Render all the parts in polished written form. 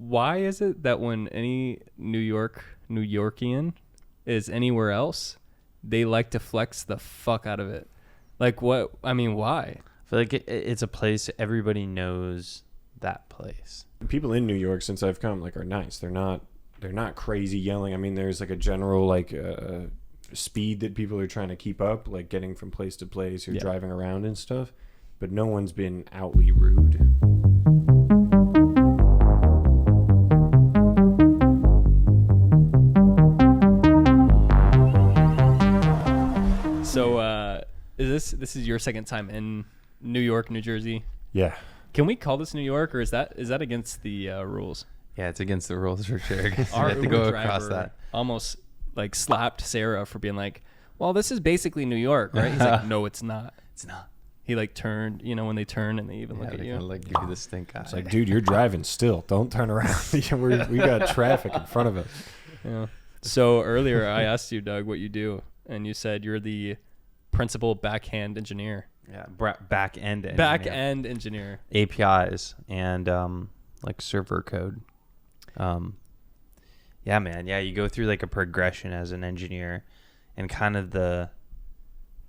why is it that when any New Yorkian is anywhere else, they like to flex the fuck out of it? Like what? I mean, why? I feel like it's a place everybody knows that place. People in New York since I've come like are nice. They're not crazy yelling. I mean, there's like a general like speed that people are trying to keep up, like getting from place to place or driving around and stuff. But no one's been outly rude. So this is your second time in New York, New Jersey? Yeah. Can we call this New York, or is that against the rules? Yeah, it's against the rules for sure. Our have to Uber go driver across that. almost like slapped Sarah for being like, well, this is basically New York, right? He's like, no, it's not. It's not. He like turned, when they turn and they even look at they you. kinda, like give you the stink eye. It's like, dude, you're driving still. Don't turn around. We got traffic in front of us. Yeah. So earlier I asked you, Doug, what you do, and you said you're the principal backhand engineer. Yeah, back end engineer. Back-end engineer. APIs and like server code. Yeah, man. Yeah, you go through like a progression as an engineer, and kind of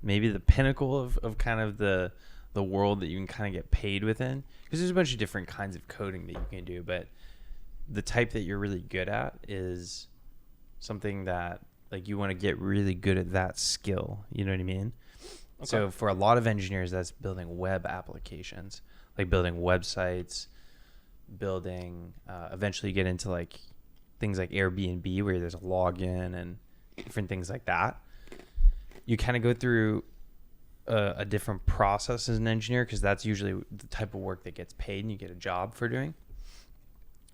maybe the pinnacle of kind of the world that you can kind of get paid within, because there's a bunch of different kinds of coding that you can do, but the type that you're really good at is something that like you want to get really good at that skill. You know what I mean? Okay. So for a lot of engineers, that's building web applications, like building websites, building, eventually get into like things like Airbnb where there's a login and different things like that. You kind of go through a different process as an engineer, because that's usually the type of work that gets paid and you get a job for doing.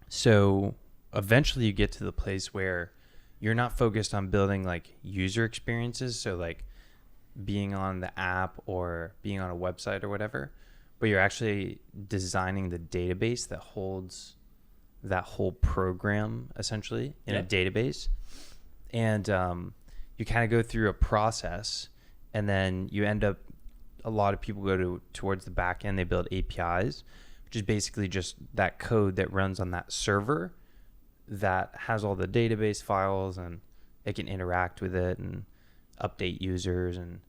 So eventually you get to the place where you're not focused on building like user experiences, so like being on the app or being on a website or whatever, but you're actually designing the database that holds that whole program essentially in a database. And you kind of go through a process, and then you end up, a lot of people go towards the back end. They build APIs, which is basically just that code that runs on that server that has all the database files, and it can interact with it and update users and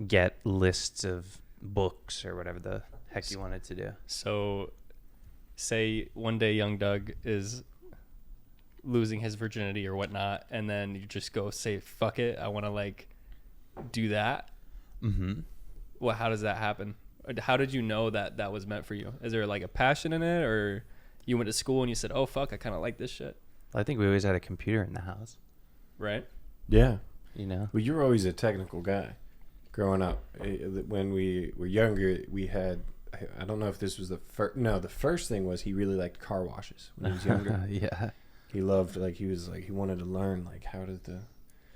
get lists of books or whatever the heck you want it to do. So say one day young Doug is losing his virginity or whatnot, and then you just go say, fuck it, I want to like do that. Mm-hmm. Well, how does that happen? How did you know that was meant for you? Is there like a passion in it, or you went to school and you said, oh fuck, I kind of like this shit? I think we always had a computer in the house. Right? Yeah. You know? Well, you were always a technical guy growing up. When we were younger, we had, I don't know if this was the first, no, the first thing was he really liked car washes when he was younger. Yeah. He loved, like, he wanted to learn, like, how did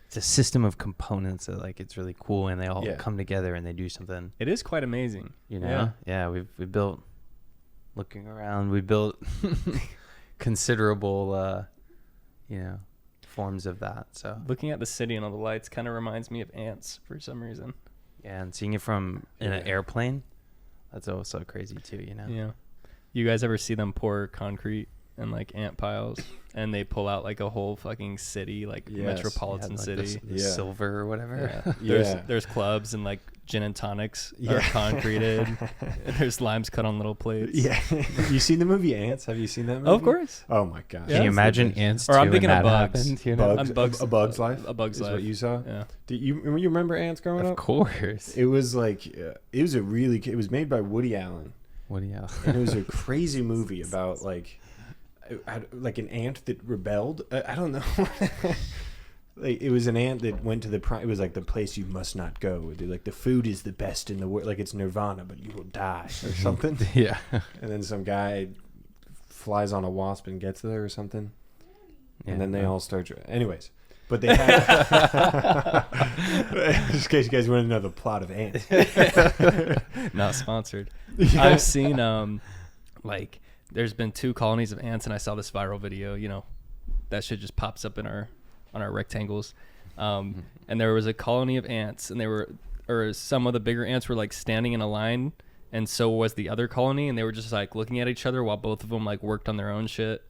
it's a system of components that, like, it's really cool, and they all come together and they do something. It is quite amazing. You know? Yeah, we built, looking around, we built considerable, forms of that. So looking at the city and all the lights kind of reminds me of ants for some reason. Yeah, and seeing it from in an airplane, that's also crazy too, you know? Yeah. You guys ever see them pour concrete in like ant piles, and they pull out like a whole fucking city, like metropolitan city, the silver or whatever. Yeah. There's clubs and like gin and tonics are concreted. There's limes cut on little plates. Yeah. You seen the movie Ants? Have you seen that movie? Of course. Oh my gosh. Can you imagine ants? Or I'm thinking of Bugs. Bugs. You know? A Bug's Life. A Bug's is Life. What you saw? Yeah. Do you remember Ants growing up? Of course. It was like it was made by Woody Allen. Woody Allen. And it was a crazy movie about like an ant that rebelled. I don't know. Like, it was an ant that went to it was like the place you must not go. Like, the food is the best in the world. Like, it's nirvana, but you will die or something. Yeah. And then some guy flies on a wasp and gets there or something. Yeah, and then they all start. Anyways, but they had. Just in case you guys want to know the plot of Ants. Not sponsored. Yeah. I've seen like there's been 2 colonies of ants, and I saw this viral video. You know, that shit just pops up on our rectangles. And there was a colony of ants, and some of the bigger ants were like standing in a line, and so was the other colony, and they were just like looking at each other while both of them like worked on their own shit.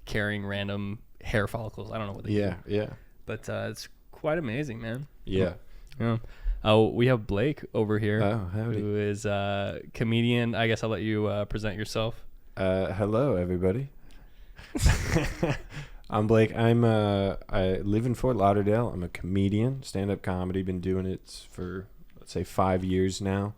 carrying random hair follicles. I don't know what they do. Yeah. But it's quite amazing, man. Yeah. Yeah. Oh, we have Blake over here, Oh, howdy. who is a comedian. I guess I'll let you present yourself. Hello, everybody. I'm Blake. I live in Fort Lauderdale. I'm a comedian, stand-up comedy. Been doing it for, let's say, 5 years now.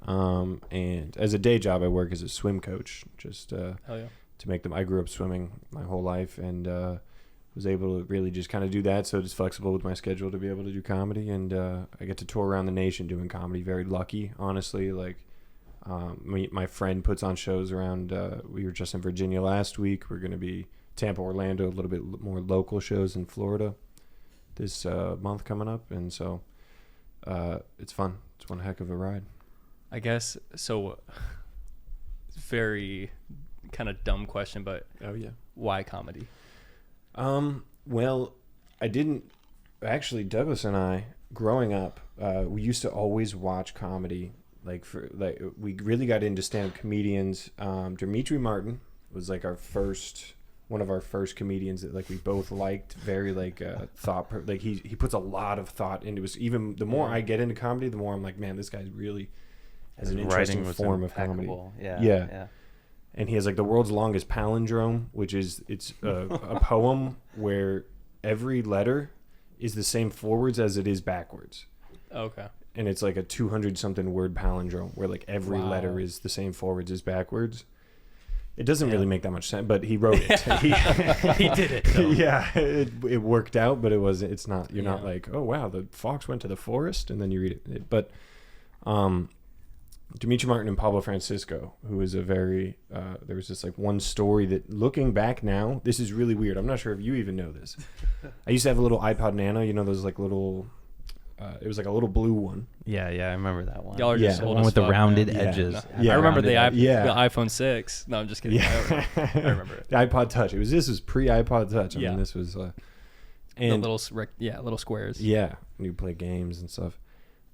And as a day job, I work as a swim coach. Just Hell yeah. to make them. I grew up swimming my whole life, and was able to really just kind of do that. So it's flexible with my schedule to be able to do comedy, and I get to tour around the nation doing comedy. Very lucky, honestly. Like, my friend puts on shows around. We were just in Virginia last week. We're going to be Tampa, Orlando, a little bit more local shows in Florida this month coming up, and so it's fun. It's one heck of a ride. I guess so. Very kind of dumb question, but Oh yeah. why comedy? Well, I didn't actually. Douglas and I, growing up, we used to always watch comedy. We really got into stand-up comedians. Dimitri Martin was like one of our first comedians that like we both liked. Very he puts a lot of thought into it. Even the more I get into comedy, the more I'm like, man, this guy's really has an interesting form of comedy. Yeah. And he has like the world's longest palindrome, which is a poem where every letter is the same forwards as it is backwards. Okay. And it's like a 200 something word palindrome where like every letter is the same forwards as backwards. It doesn't really make that much sense, but he wrote it. He did it, though. Yeah, it worked out, but it's not. You're not like, oh wow, the fox went to the forest, and then you read it. But Dimitri Martin and Pablo Francisco, who is a very there was this like one story that, looking back now, this is really weird. I'm not sure if you even know this. I used to have a little iPod Nano, you know, those like little it was like a little blue one. Yeah, I remember that one. Y'all are just Yeah, old one as with the fuck, rounded man. edges. Yeah, I remember the yeah. iPhone 6. No, I'm just kidding. Yeah. I remember it. The iPod Touch. This was pre iPod Touch. I Yeah. mean, this was The and little little squares. yeah, and you play games and stuff.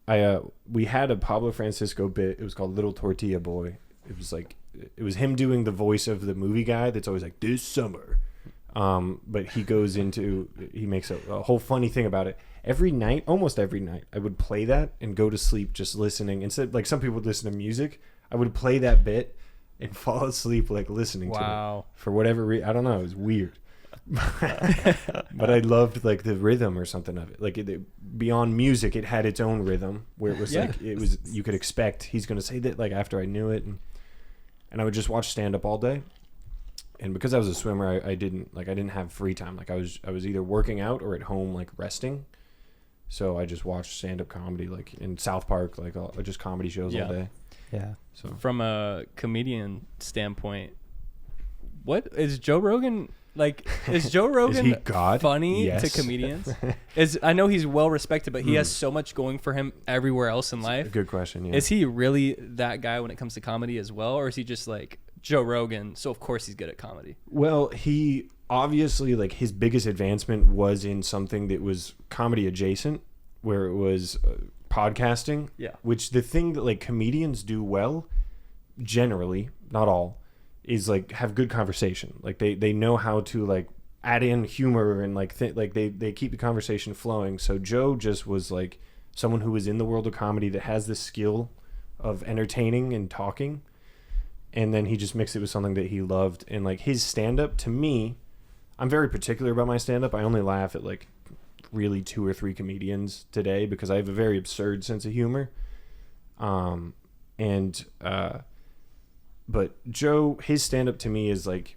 We had a Pablo Francisco bit. It was called Little Tortilla Boy. It was him doing the voice of the movie guy that's always like, this summer. But he makes a whole funny thing about it. Almost every night, I would play that and go to sleep just listening. Instead, like some people would listen to music, I would play that bit and fall asleep like listening to it. For whatever reason, I don't know. It was weird. But I loved like the rhythm or something of it. Like beyond music, it had its own rhythm where it was you could expect he's going to say that like after I knew it, and I would just watch stand up all day. And because I was a swimmer, I didn't have free time. Like I was either working out or at home like resting. So I just watched stand up comedy like in South Park, like just comedy shows all day. Yeah. So From a comedian standpoint, what is Joe Rogan like? Is Joe Rogan he God? funny Yes. to comedians? I know he's well respected, but he has so much going for him everywhere else in life. Good question. Yeah. Is he really that guy when it comes to comedy as well, or is he just like Joe Rogan? So of course he's good at comedy. Well, he obviously, like, his biggest advancement was in something that was comedy adjacent, where it was podcasting. Yeah. Which the thing that like comedians do well, generally, not all, is like have good conversation. Like they know how to like add in humor and like they keep the conversation flowing. So Joe just was like someone who was in the world of comedy that has the skill of entertaining and talking, and then he just mixed it with something that he loved. And like his stand-up, to me, I'm very particular about my stand-up. I only laugh at like really 2 or 3 comedians today because I have a very absurd sense of humor. But Joe, his stand-up to me is like,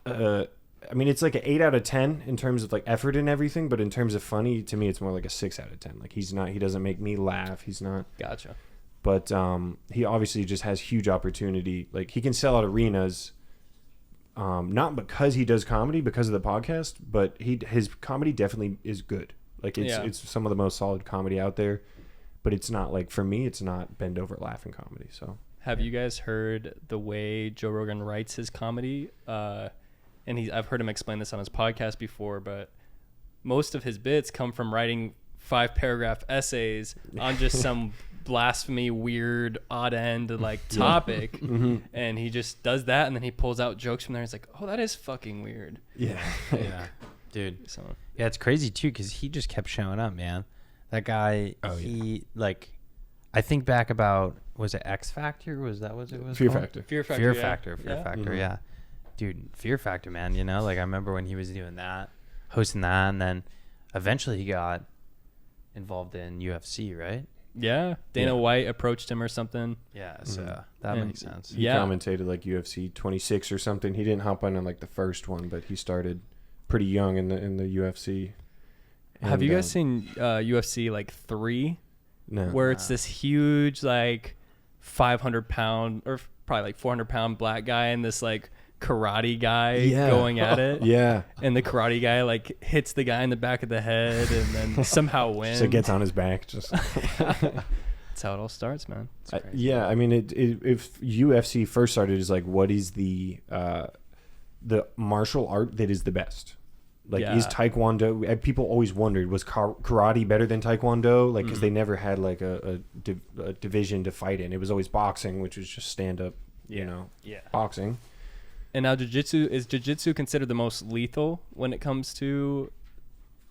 I mean, it's like an 8 out of 10 in terms of like effort and everything, but in terms of funny, to me, it's more like a 6 out of 10. Like he doesn't make me laugh. He's not. Gotcha. But he obviously just has huge opportunity. Like he can sell out arenas, not because he does comedy, because of the podcast, but his comedy definitely is good. Like it's some of the most solid comedy out there, but it's not like, for me, it's not bend over laughing comedy. So have you guys heard the way Joe Rogan writes his comedy? And I've heard him explain this on his podcast before, but most of his bits come from writing 5-paragraph essays on just some blasphemy, weird, odd end like topic, and he just does that, and then he pulls out jokes from there. He's like, oh, that is fucking weird. Yeah. Yeah, dude. So Yeah, it's crazy too because he just kept showing up, man. That guy, he like, I think back about, was it X Factor? Was that what it was? Fear called? Factor. Fear Factor. Fear yeah. Factor. Fear Factor. Yeah, dude, Fear Factor, man. You know, like I remember when he was doing that, hosting that, and then eventually he got involved in UFC, right? Yeah. Dana White approached him or something. Yeah, so that And- makes sense. He commentated like UFC 26 or something. He didn't hop on like the first one, but he started pretty young in the UFC. Have you And, guys seen UFC like 3? No. Where it's this huge like 500-pound or probably like 400-pound black guy and this like karate guy going at it. Yeah. And the karate guy like hits the guy in the back of the head and then somehow wins. So it gets on his back. Just That's how it all starts, man. It's crazy. yeah, I mean, if UFC first started, is like, what is the martial art that is the best? Like, is Taekwondo? People always wondered, was karate better than Taekwondo? Like, because they never had like a division to fight in. It was always boxing, which was just stand up, you know, boxing. And now is jiu-jitsu considered the most lethal when it comes to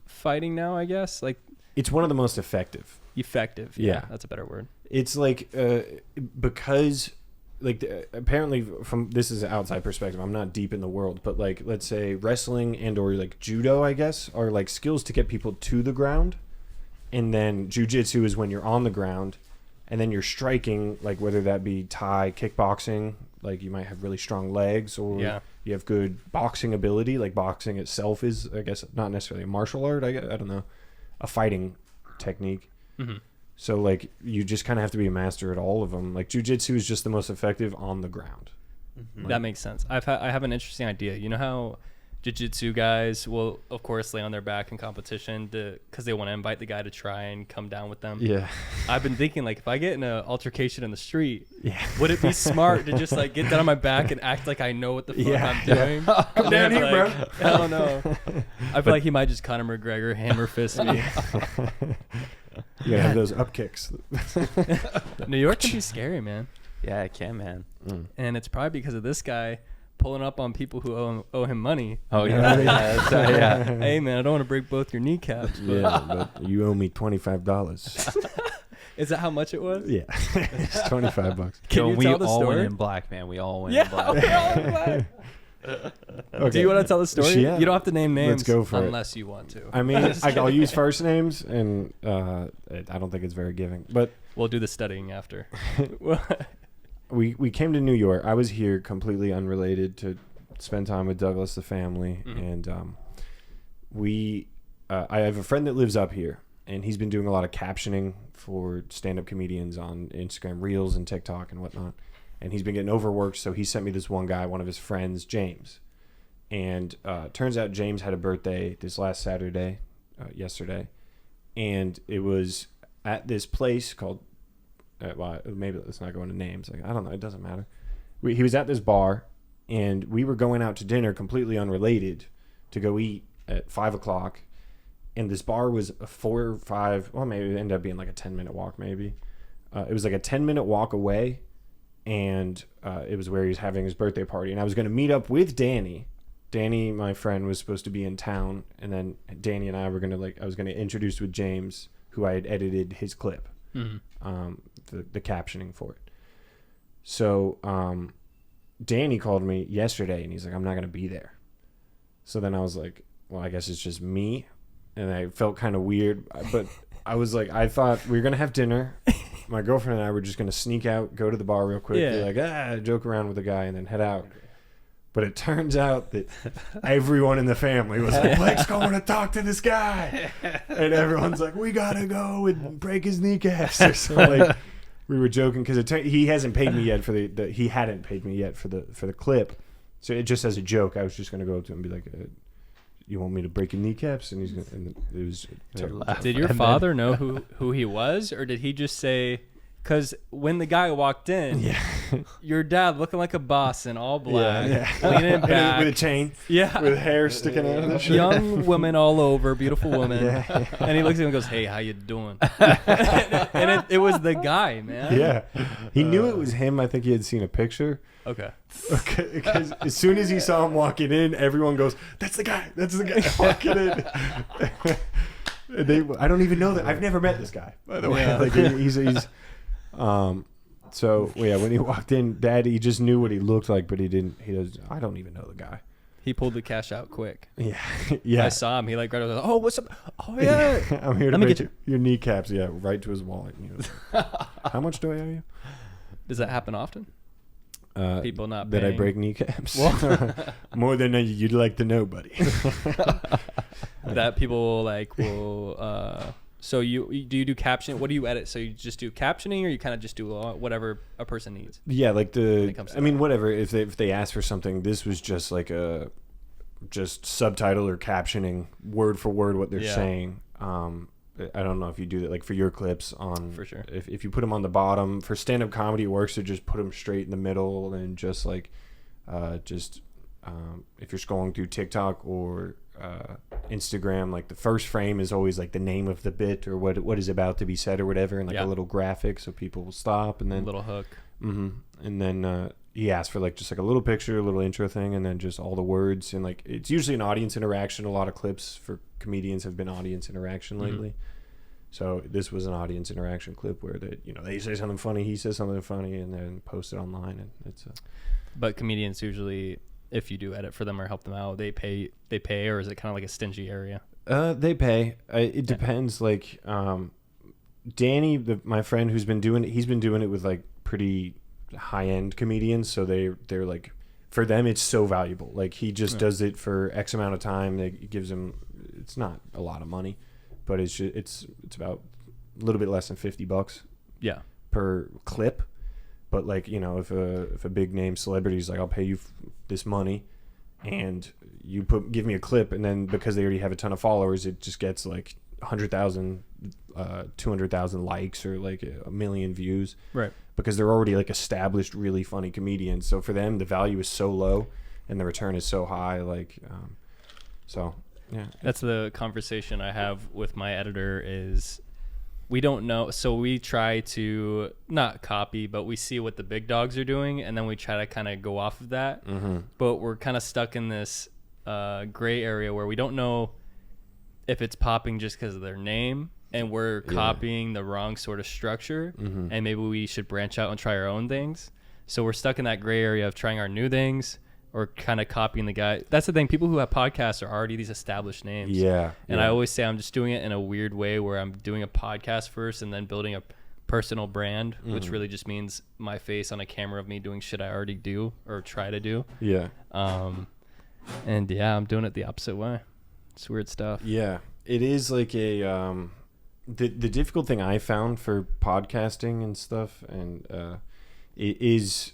fighting now, I guess? Like, It's one of the most effective. effective. Yeah. That's a better word. It's like because like apparently from this is an outside perspective, I'm not deep in the world, but like let's say wrestling and or like judo, I guess, are like skills to get people to the ground, and then jiu-jitsu is when you're on the ground and then you're striking, like whether that be Thai kickboxing, like you might have really strong legs, or you have good boxing ability. Like boxing itself is, I guess, not necessarily a martial art, I don't know, a fighting technique. So like you just kind of have to be a master at all of them. Like jiu-jitsu is just the most effective on the ground. Like, That makes sense. I have an interesting idea. You know how jiu-jitsu guys will, of course, lay on their back in competition because they want to invite the guy to try and come down with them. yeah. I've been thinking, like, if I get in an altercation in the street, would it be smart to just like get down on my back and act like I know what the fuck I'm doing? Come down here, bro. I don't know. I feel like he might just Conor McGregor hammer fist me. You gotta have those up kicks. New York can be scary, man. Yeah, I can, man. And it's probably because of this guy pulling up on people who owe him money. Oh yeah, Hey, man, I don't want to break both your kneecaps. But Yeah, but you owe me $25. is that how much it was? Yeah, it's $25. Can Yo, you we tell the all went story? in black, man. We all went in Yeah, black. we're all in black. Okay. Do you want to tell the story? Yeah. You don't have to name names. Let's go for it. unless you want to. I mean, I'll use first names, and I don't think it's very giving. But We'll do the studying after. we came to New York. I was here completely unrelated to spend time with Douglas, the family, and I have a friend that lives up here, and he's been doing a lot of captioning for stand-up comedians on Instagram Reels and TikTok and whatnot. And he's been getting overworked, so he sent me this one guy, one of his friends, James. And turns out James had a birthday this last Saturday, yesterday, and it was at this place called, well, maybe let's not go into names. Like, I don't know, it doesn't matter. He was at this bar, and we were going out to dinner completely unrelated to go eat at 5 o'clock. And this bar was a 4 or 5, well, maybe it ended up being like a 10-minute walk, maybe. It was like a 10-minute walk away, and it was where he was having his birthday party. And I was going to meet up with Danny. Danny, my friend, was supposed to be in town, and then Danny and I were going to, like, I was going to introduce with James, who I had edited his clip, the captioning for it. So Danny called me yesterday, and he's like, I'm not going to be there. So then I was like, well, I guess it's just me. And I felt kind of weird, but I was like, I thought we were going to have dinner. My girlfriend and I were just going to sneak out, go to the bar real quick, be like, joke around with the guy, and then head out. But it turns out that everyone in the family was like, Blake's going to talk to this guy. And everyone's like, we got to go and break his kneecaps. Or so, like, we were joking because he hasn't paid me yet for he hadn't paid me yet for the clip. So it just as a joke, I was just going to go up to him and be like, you want me to break your kneecaps? And he's gonna, and it was terrible. Did your father know who he was, or did he just say Because when the guy walked in, your dad looking like a boss in all black, leaning back. With a chain. Yeah. With hair sticking out of the shirt. Young women all over, beautiful woman. And he looks at him and goes, hey, how you doing? And it was the guy, man. Yeah. He knew it was him. I think he had seen a picture. Okay. Because as soon as he saw him walking in, everyone goes, that's the guy walking in. I don't even know that. I've never met this guy, by the way. Yeah. Like he's so when he walked in, Daddy, he just knew what he looked like, but I don't even know the guy. He pulled the cash out quick. Yeah. I saw him. He like, oh, what's up? Oh, yeah. I'm here to Let me break get your kneecaps. Yeah, right to his wallet. How much do I owe you? Does that happen often? People not that paying? I break kneecaps. More than you'd like to know, buddy. That people will. So you do caption? What do you edit? So you just do captioning, or you kind of just do whatever a person needs? Yeah, like that. whatever. If they ask for something, this was just like just subtitle or captioning word for word what they're saying. I don't know if you do that like for your clips on. For sure. If you put them on the bottom for stand-up comedy, it works to just put them straight in the middle and just like if you're scrolling through TikTok or Instagram, like the first frame is always like the name of the bit or what is about to be said or whatever, and like a little graphic so people will stop, and then a little hook. And then he asked for like just like a little picture, a little intro thing, and then just all the words, and like it's usually an audience interaction. A lot of clips for comedians have been audience interaction lately. So this was an audience interaction clip where they say something funny, he says something funny, and then post it online, and it's But comedians usually, if you do edit for them or help them out, they pay, or is it kind of like a stingy area? They pay. It depends. Like Danny, my friend who's been doing it, he's been doing it with like pretty high end comedians, so they're like, for them it's so valuable. Like he just does it for X amount of time. It gives him, it's not a lot of money, but it's about a little bit less than $50 per clip. But like, if a big name celebrity is like, I'll pay you this money and you give me a clip, and then because they already have a ton of followers, it just gets like 100,000 200,000 likes or like a million views, right? Because they're already like established really funny comedians. So for them the value is so low and the return is so high, like so yeah. That's the conversation I have with my editor is we don't know, so we try to not copy, but we see what the big dogs are doing, and then we try to kind of go off of that. But we're kind of stuck in this gray area where we don't know if it's popping just because of their name and we're copying the wrong sort of structure, and maybe we should branch out and try our own things. So we're stuck in that gray area of trying our new things or kind of copying the guy. That's the thing. People who have podcasts are already these established names. And I always say I'm just doing it in a weird way where I'm doing a podcast first and then building a personal brand, which really just means my face on a camera of me doing shit I already do or try to do. And I'm doing it the opposite way. It's weird stuff. Yeah, it is like a the difficult thing I found for podcasting and stuff, and it is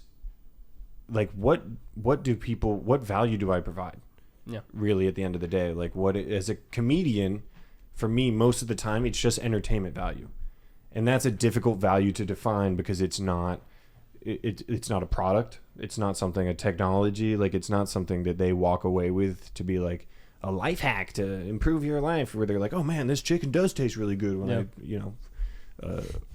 like what value do I provide? Yeah, really, at the end of the day, like as a comedian, for me, most of the time it's just entertainment value, and that's a difficult value to define because it's not it's not a product, it's not something, a technology, like it's not something that they walk away with to be like a life hack to improve your life, where they're like, oh man, this chicken does taste really good when I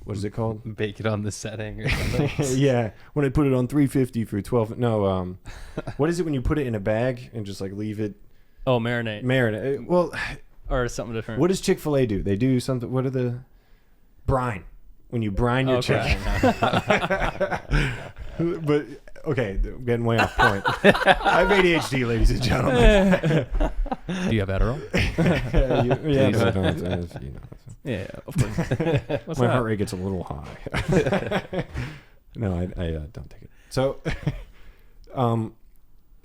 what is it called, bake it on the setting or something. Yeah, when I put it on 350 for 12 what is it when you put it in a bag and just like leave it? Oh, marinate. Well, or something different. What does Chick-fil-A do? They do something, what are the brine, when you brine your chicken. But okay, getting way off point. I have ADHD, ladies and gentlemen. Do you have Adderall? Yeah, of course. My heart rate gets a little high. No, I don't take it. So,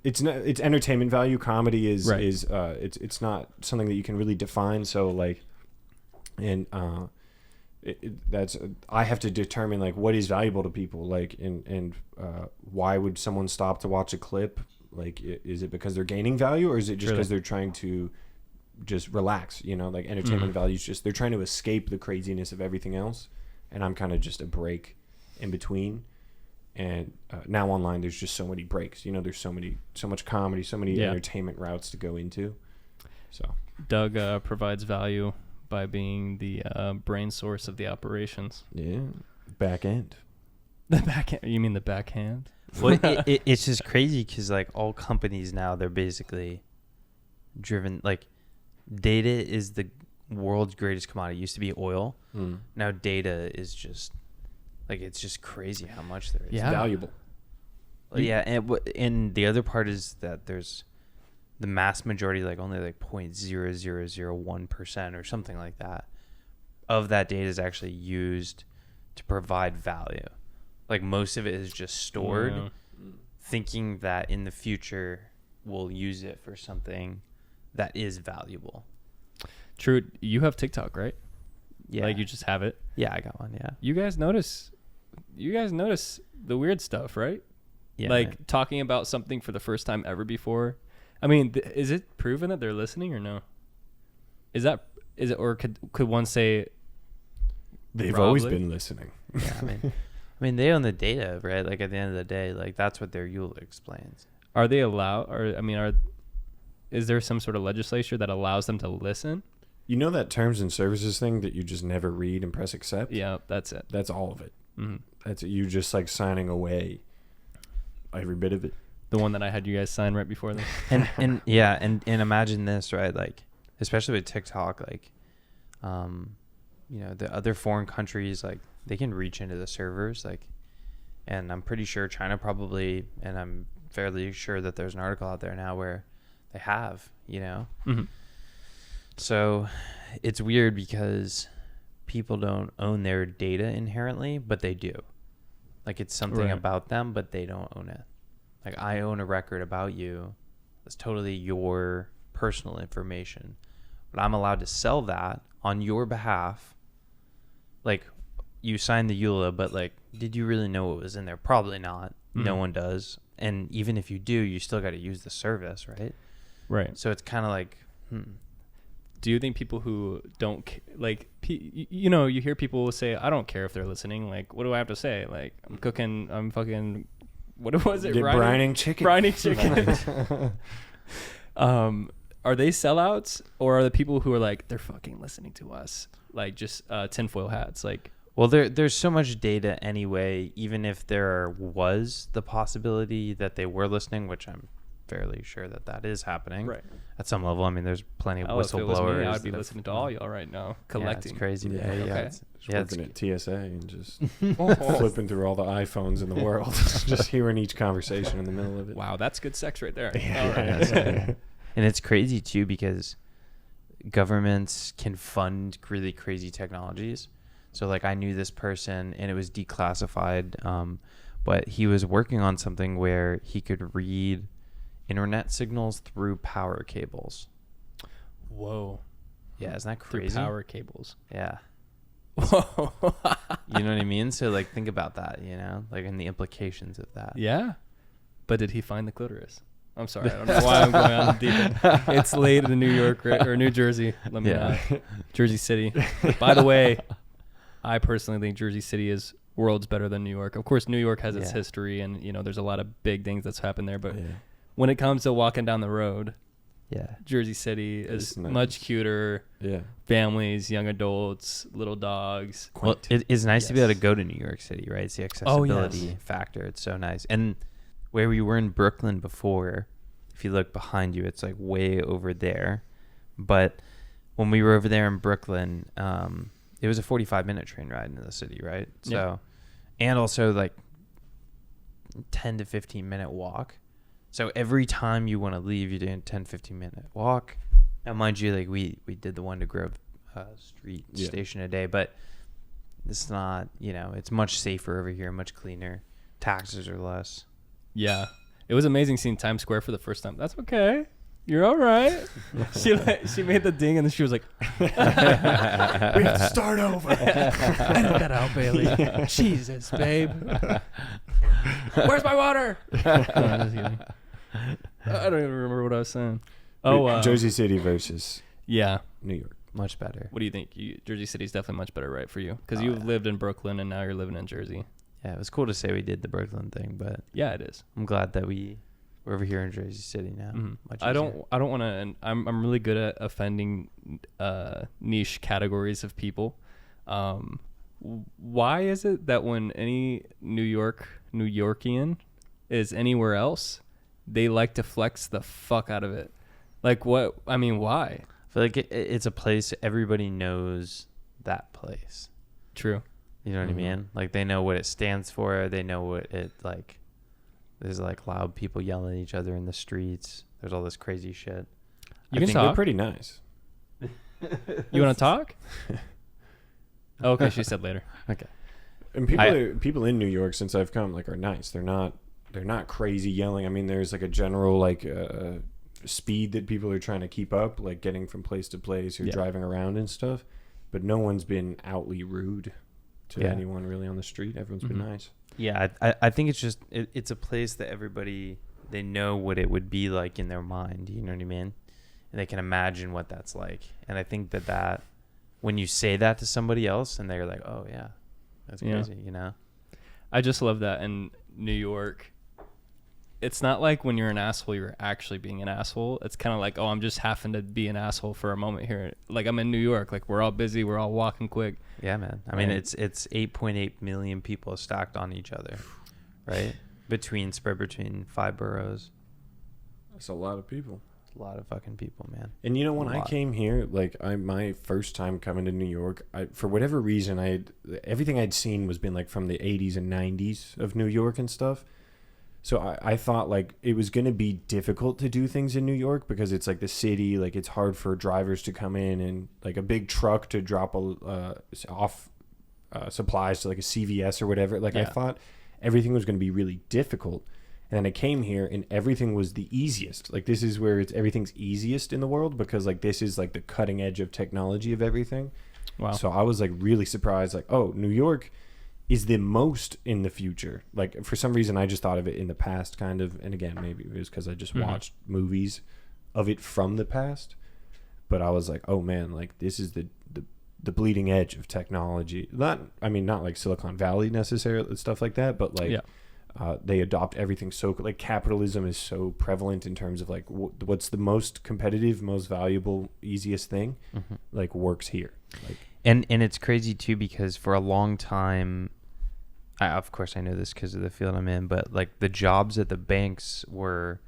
it's entertainment value. Comedy is right. It's not something that you can really define. So like, and that's I have to determine like what is valuable to people, like and why would someone stop to watch a clip? Like, is it because they're gaining value, or is it just because they're trying to just relax? Like entertainment value is just they're trying to escape the craziness of everything else, and I'm kind of just a break in between. And now online, there's just so many breaks. You know, there's so much comedy, so many entertainment routes to go into. So Doug provides value by being the brain source of the operations. yeah, back end. The backhand? You mean the backhand? Well, it's just crazy because like all companies now, they're basically driven. Like data is the world's greatest commodity. It used to be oil. Now data is just like, it's just crazy how much there is. Yeah. Valuable. Yeah, and the other part is that there's the mass majority, like only like 0.0001% or something like that of that data is actually used to provide value. Like most of it is just stored, thinking that in the future we'll use it for something that is valuable. True. You have TikTok, right? Yeah. Like you just have it. Yeah, I got one. Yeah. You guys notice the weird stuff, right? Yeah. Like man. talking about something for the first time ever before. I mean, is it proven that they're listening or no? Is it, or could one say They've probably? always been listening. Yeah, I mean, they own the data, right? Like at the end of the day, like that's what their EULA explains. Are they allowed, or I mean, is there some sort of legislature that allows them to listen? You know that terms and services thing that you just never read and press accept? Yeah, that's it. That's all of it. Mm-hmm. That's you just like signing away every bit of it. The one that I had you guys sign right before this. and yeah, and imagine this, right? Like, especially with TikTok, like, you know, the other foreign countries, like, they can reach into the servers, like, and I'm pretty sure China probably, and I'm fairly sure that there's an article out there now where they have, you know. Mm-hmm. So it's weird because people don't own their data inherently, but they do. Like, it's something Right. about them, but they don't own it. Like, I own a record about you. It's totally your personal information. But I'm allowed to sell that on your behalf. Like, you signed the EULA, but, like, did you really know what was in there? Probably not. No one does. And even if you do, you still got to use the service, right? Right. So it's kind of like, Do you think people who don't like, you know, you hear people say, I don't care if they're listening. Like, what do I have to say? Like, I'm fucking, what was it? Brining chicken. Brining chicken. Are they sellouts, or are the people who are like, they're fucking listening to us? Like, just tinfoil hats. Like, well, there's so much data anyway, even if there was the possibility that they were listening, which I'm fairly sure that is happening right. at some level. I mean, there's plenty of Oh, if it was me, whistleblowers. I'd be listening to all y'all right now, collecting. Yeah, it's crazy. Yeah, man. yeah. It's, Just working at TSA and just flipping through all the iPhones in the world, just hearing each conversation in the middle of it. Wow, that's good sex right there. Yeah. All right. yeah. And it's crazy too because governments can fund really crazy technologies. So like I knew this person and it was declassified, but he was working on something where he could read internet signals through power cables. Whoa. Yeah, isn't that Through crazy? power cables. Yeah. Whoa. You know what I mean? So like think about that, you know, like and the implications of that. Yeah. But did he find the clitoris? I'm sorry. I don't know why I'm going on deep. It's late in New York or New Jersey. Let me Jersey City. By the way, I personally think Jersey City is worlds better than New York. Of course, New York has its history and, you know, there's a lot of big things that's happened there. But when it comes to walking down the road, Jersey City is nice. much cuter. Yeah. Families, young adults, little dogs. Well, it is nice to be able to go to New York City, right? It's the accessibility factor. It's so nice. And where we were in Brooklyn before, if you look behind you, it's like way over there. But when we were over there in Brooklyn, it was a 45-minute train ride into the city, right? So, and also like 10 to 15-minute walk. So every time you want to leave, you're doing a 10, 15-minute walk. Now, mind you, like we did the one to Grove Street station a day, but it's not, you know, it's much safer over here, much cleaner. Taxes are less. Yeah. It was amazing seeing Times Square for the first time. That's okay. You're all right. She made the ding and then she was like, we have to start over. edit that out, Bailey. Jesus, babe. Where's my water? No, just kidding. I don't even remember what I was saying. Oh, Jersey City versus yeah. New York. Much better. What do you think? Jersey City's definitely much better, right, for you? Because you've lived in Brooklyn and now you're living in Jersey. Yeah, it was cool to say we did the Brooklyn thing, but Yeah, it is. I'm glad that we're over here in Jersey City now. Mhm. Much I easier. don't want to, and I'm really good at offending niche categories of people. Why is it that when any New Yorkian is anywhere else, they like to flex the fuck out of it? Like what? I mean, why? I feel like it's a place everybody knows that place. True. You know what I mean? Like they know what it stands for. They know what it like. There's like loud people yelling at each other in the streets. There's all this crazy shit. You can They're talk. pretty nice. You want to talk? Okay, she said later. Okay. And people in New York since I've come like are nice. They're not crazy yelling. I mean, there's like a general like speed that people are trying to keep up, like getting from place to place or driving around and stuff. But no one's been outly rude to anyone really on the street. Everyone's been nice. Yeah, I think it's just it's a place that everybody, they know what it would be like in their mind. You know what I mean? And they can imagine what that's like. And I think that when you say that to somebody else and they're like, oh yeah, that's crazy, you know? I just love that in New York. It's not like when you're an asshole, you're actually being an asshole. It's kind of like, oh, I'm just having to be an asshole for a moment here. Like I'm in New York. Like we're all busy. We're all walking quick. Yeah, man. I mean, it's 8.8 million people stacked on each other, right? Spread between 5 boroughs. That's a lot of people. A lot of fucking people, man. And you know, when I came here, like my first time coming to New York, for whatever reason, everything I'd seen was been like from the 80s and 90s of New York and stuff. So I thought like it was going to be difficult to do things in New York because it's like the city, like it's hard for drivers to come in and like a big truck to drop off supplies to like a CVS or whatever. Like I thought everything was going to be really difficult. And then I came here and everything was the easiest. Like this is where everything's easiest in the world because like this is like the cutting edge of technology of everything. Wow. So I was like really surprised, like, oh, New York is the most in the future. Like for some reason I just thought of it in the past kind of, and again maybe it was because I just watched movies of it from the past, but I was like, oh man, like this is the bleeding edge of technology. Not like Silicon Valley necessarily, stuff like that, but like they adopt everything so like capitalism is so prevalent in terms of like what's the most competitive, most valuable, easiest thing like works here. Like And it's crazy too because for a long time, of course I know this because of the field I'm in, but like the jobs at the banks were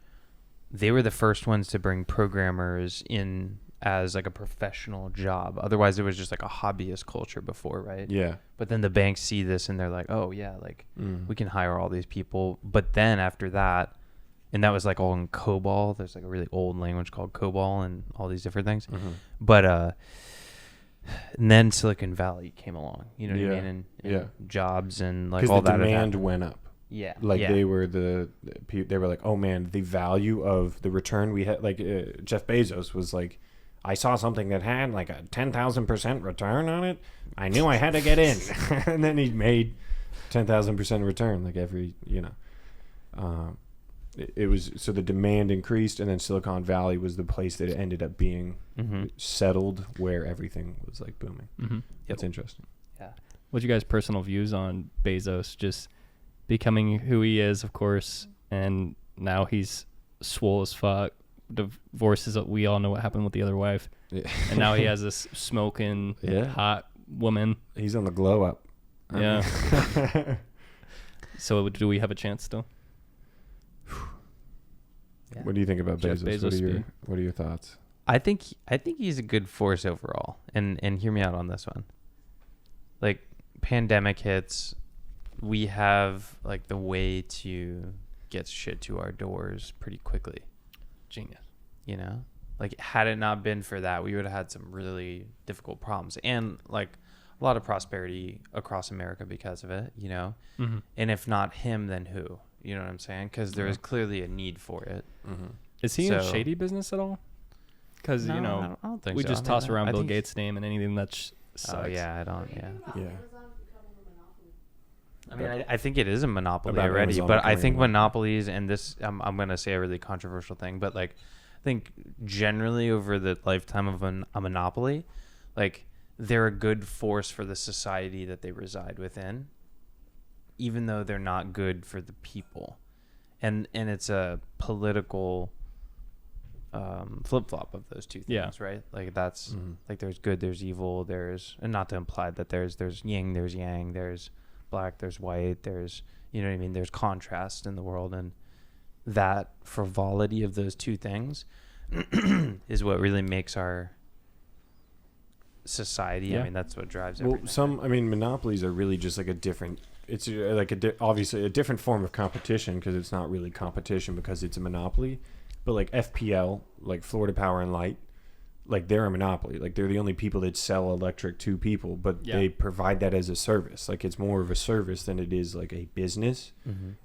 the first ones to bring programmers in as like a professional job. Otherwise it was just like a hobbyist culture before, right? yeah. But then the banks see this and they're like, oh yeah, like we can hire all these people. But then after that, and that was like all in COBOL. There's like a really old language called COBOL and all these different things. But and then Silicon Valley came along, you know what I mean? And jobs and like all the that. demand went up. Yeah. Like they were they were like, oh man, the value of the return we had. Like Jeff Bezos was like, I saw something that had like a 10,000% return on it. I knew I had to get in, and then he made 10,000% return like every, you know. It was so the demand increased, and then Silicon Valley was the place that it ended up being settled, where everything was like booming. That's interesting. Yeah. What's your guys' personal views on Bezos just becoming who he is, of course, and now he's swole as fuck. Divorces, we all know what happened with the other wife, and now he has this smoking hot woman. He's on the glow up. Yeah. So do we have a chance still? Yeah. What do you think about Jeff Bezos? What are your thoughts? I think he's a good force overall. And hear me out on this one. Like pandemic hits, we have like the way to get shit to our doors pretty quickly. Genius. You know? Like had it not been for that, we would have had some really difficult problems and like a lot of prosperity across America because of it, you know? And if not him, then who? You know what I'm saying? Because there is clearly a need for it. Is he in shady business at all? Because, you know, I don't think we so. just toss around Bill Gates' name and anything that sucks. Oh, yeah, I don't, yeah. Yeah. I mean, I think it is a monopoly About already, Amazon but I becoming think a monopoly. monopolies, and this, I'm going to say a really controversial thing, but like, I think generally over the lifetime of a monopoly, like, they're a good force for the society that they reside within. even though they're not good for the people. And it's a political flip-flop of those two things, right? Like that's like there's good, there's evil, and not to imply that there's yin, there's yang, there's black, there's white, there's, you know what I mean, there's contrast in the world, and that frivolity of those two things is what really makes our society. I mean, that's what drives everything. Monopolies are really just like a different, it's like obviously a different form of competition, because it's not really competition because it's a monopoly. But like FPL, like Florida Power and Light, like they're a monopoly. Like they're the only people that sell electric to people, but they provide that as a service. Like it's more of a service than it is like a business.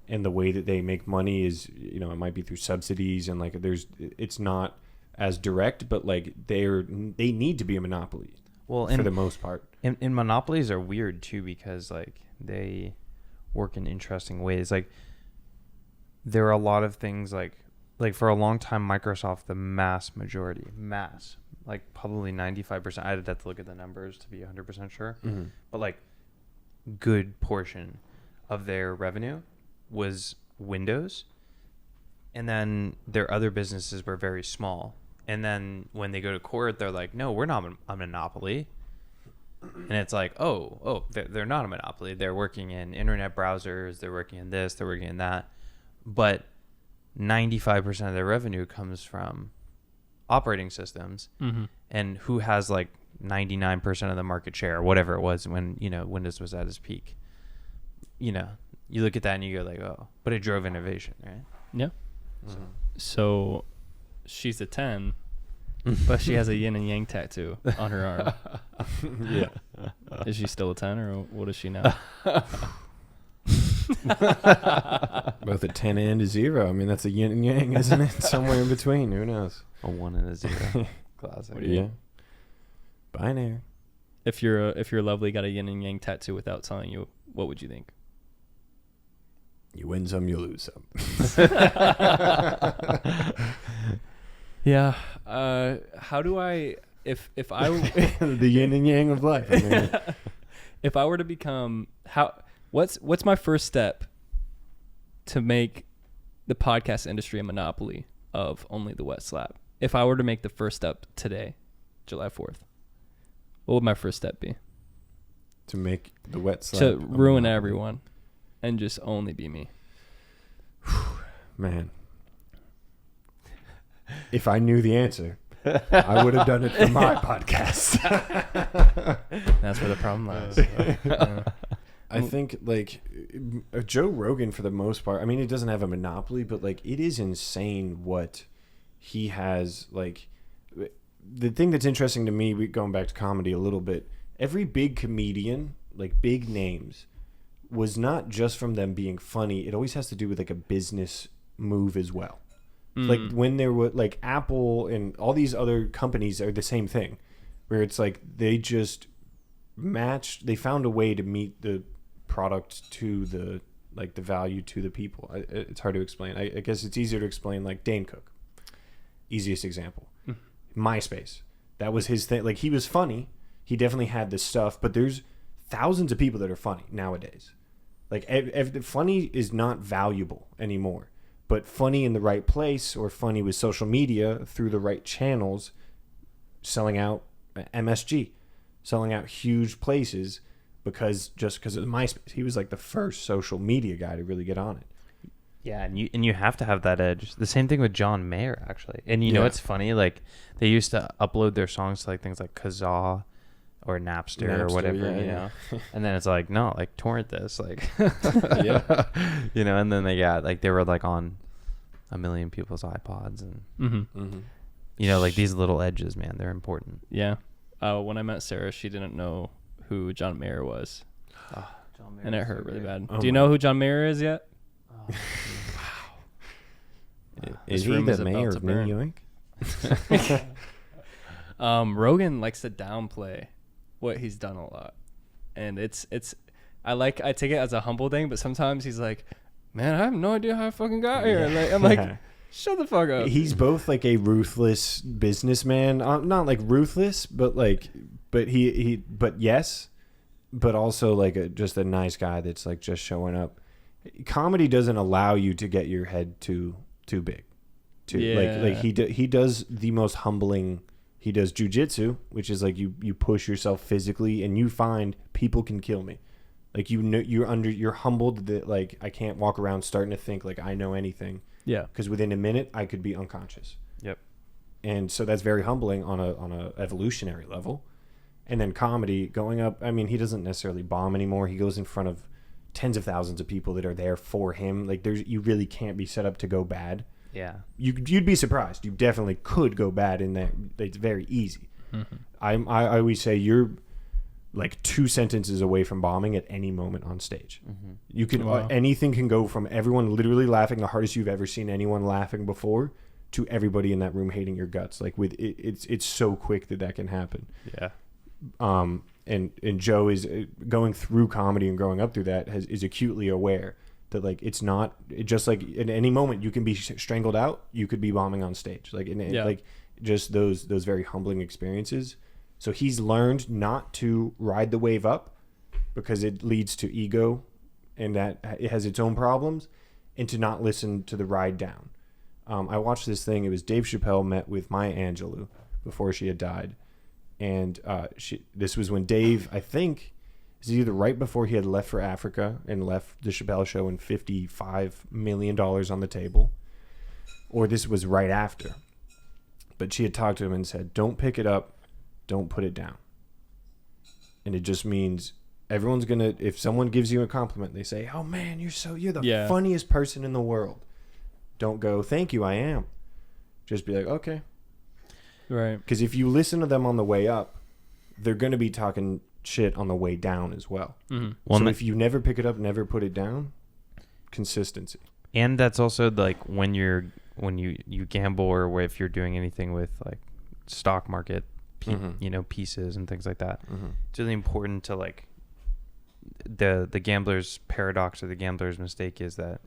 And the way that they make money is, you know, it might be through subsidies, and like it's not as direct, but like they need to be a monopoly. Well, for the most part. And monopolies are weird too, because like they work in interesting ways. Like there are a lot of things like for a long time, Microsoft, the majority, like probably 95%. I'd have to look at the numbers to be 100% sure. But like good portion of their revenue was Windows. And then their other businesses were very small. And then when they go to court, they're like, no, we're not a monopoly. And it's like, they're not a monopoly. They're working in internet browsers. They're working in this. They're working in that. But 95% of their revenue comes from operating systems. And who has like 99% of the market share, or whatever it was when, you know, Windows was at its peak. You know, you look at that and you go like, oh, but it drove innovation, right? Yeah. So she's a 10, but she has a yin and yang tattoo on her arm. Yeah. Is she still a 10, or what is she now? Both a 10 and a 0. I mean, that's a yin and yang, isn't it? Somewhere in between. Who knows? A 1 and a 0. Classic. Yeah. Binary. If your lovely got a yin and yang tattoo without telling you, what would you think? You win some, you lose some. Yeah. How do I, if I the yin and yang of life. I mean. If I were to become, what's my first step to make the podcast industry a monopoly of only the Wet Slap? If I were to make the first step today, July 4th, what would my first step be? To make the Wet Slap to ruin everyone and just only be me. Man. If I knew the answer, I would have done it for my podcast. That's where the problem lies. I think like Joe Rogan, for the most part, I mean, he doesn't have a monopoly, but like it is insane what he has. Like the thing that's interesting to me, going back to comedy a little bit, every big comedian, like big names, was not just from them being funny. It always has to do with like a business move as well. Like when there were like Apple and all these other companies are the same thing, where it's like they just they found a way to meet the product to the like the value to the people. It's hard to explain. I guess it's easier to explain like Dane Cook. Easiest example. MySpace. That was his thing. Like he was funny. He definitely had this stuff, but there's thousands of people that are funny nowadays. Like funny is not valuable anymore. But funny in the right place, or funny with social media through the right channels, selling out MSG, selling out huge places because of MySpace. He was like the first social media guy to really get on it. Yeah, and you have to have that edge. The same thing with John Mayer, actually. And you know what's funny? Like they used to upload their songs to like things like Kazaa or Napster or whatever, you know. And then it's like, no, like torrent this, like you know, and then they were like on a million people's iPods, and you know, like these little edges, man, they're important. Yeah. When I met Sarah, she didn't know who John Mayer was. John Mayer, and it hurt really bad. Oh, do you know who John Mayer is yet? Oh, wow. Is he the mayor of New York? Rogan likes to downplay what he's done a lot, and it's I take it as a humble thing, but sometimes he's like, man, I have no idea how I fucking got here. Like, I'm like, shut the fuck up. He's both like a ruthless businessman, not like ruthless, but like, but yes, but also like just a nice guy that's like just showing up. Comedy doesn't allow you to get your head too big. Like he does the most humbling. He does jujitsu, which is like you push yourself physically, and you find people can kill me. Like you're humbled that like I can't walk around starting to think like I know anything. Yeah. Because within a minute I could be unconscious. Yep. And so that's very humbling on a evolutionary level. And then comedy going up. I mean, he doesn't necessarily bomb anymore. He goes in front of tens of thousands of people that are there for him. Like you really can't be set up to go bad. Yeah. You'd be surprised. You definitely could go bad in there. It's very easy. Mm-hmm. I always say you're like 2 sentences away from bombing at any moment on stage. Mm-hmm. You can Wow. anything can go from everyone literally laughing the hardest you've ever seen anyone laughing before to everybody in that room hating your guts. Like with it's so quick that can happen. Yeah. And Joe is going through comedy and growing up through that is acutely aware that like it's not just like at any moment you can be strangled out, you could be bombing on stage, like like just those very humbling experiences. So he's learned not to ride the wave up because it leads to ego and that it has its own problems, and to not listen to the ride down. I watched this thing. It was Dave Chappelle met with Maya Angelou before she had died. And this was when Dave, I think, is either right before he had left for Africa and left the Chappelle Show and $55 million on the table, or this was right after. But she had talked to him and said, don't pick it up, don't put it down. And it just means everyone's going to, if someone gives you a compliment, they say, oh man, you're the funniest person in the world. Don't go, thank you, I am. Just be like, okay. Right. Because if you listen to them on the way up, they're going to be talking shit on the way down as well. Mm-hmm. Well, so if you never pick it up, never put it down, consistency. And that's also like when you gamble, or if you're doing anything with like stock market, pieces and things like that. Mm-hmm. It's really important to like the gambler's paradox or the gambler's mistake is that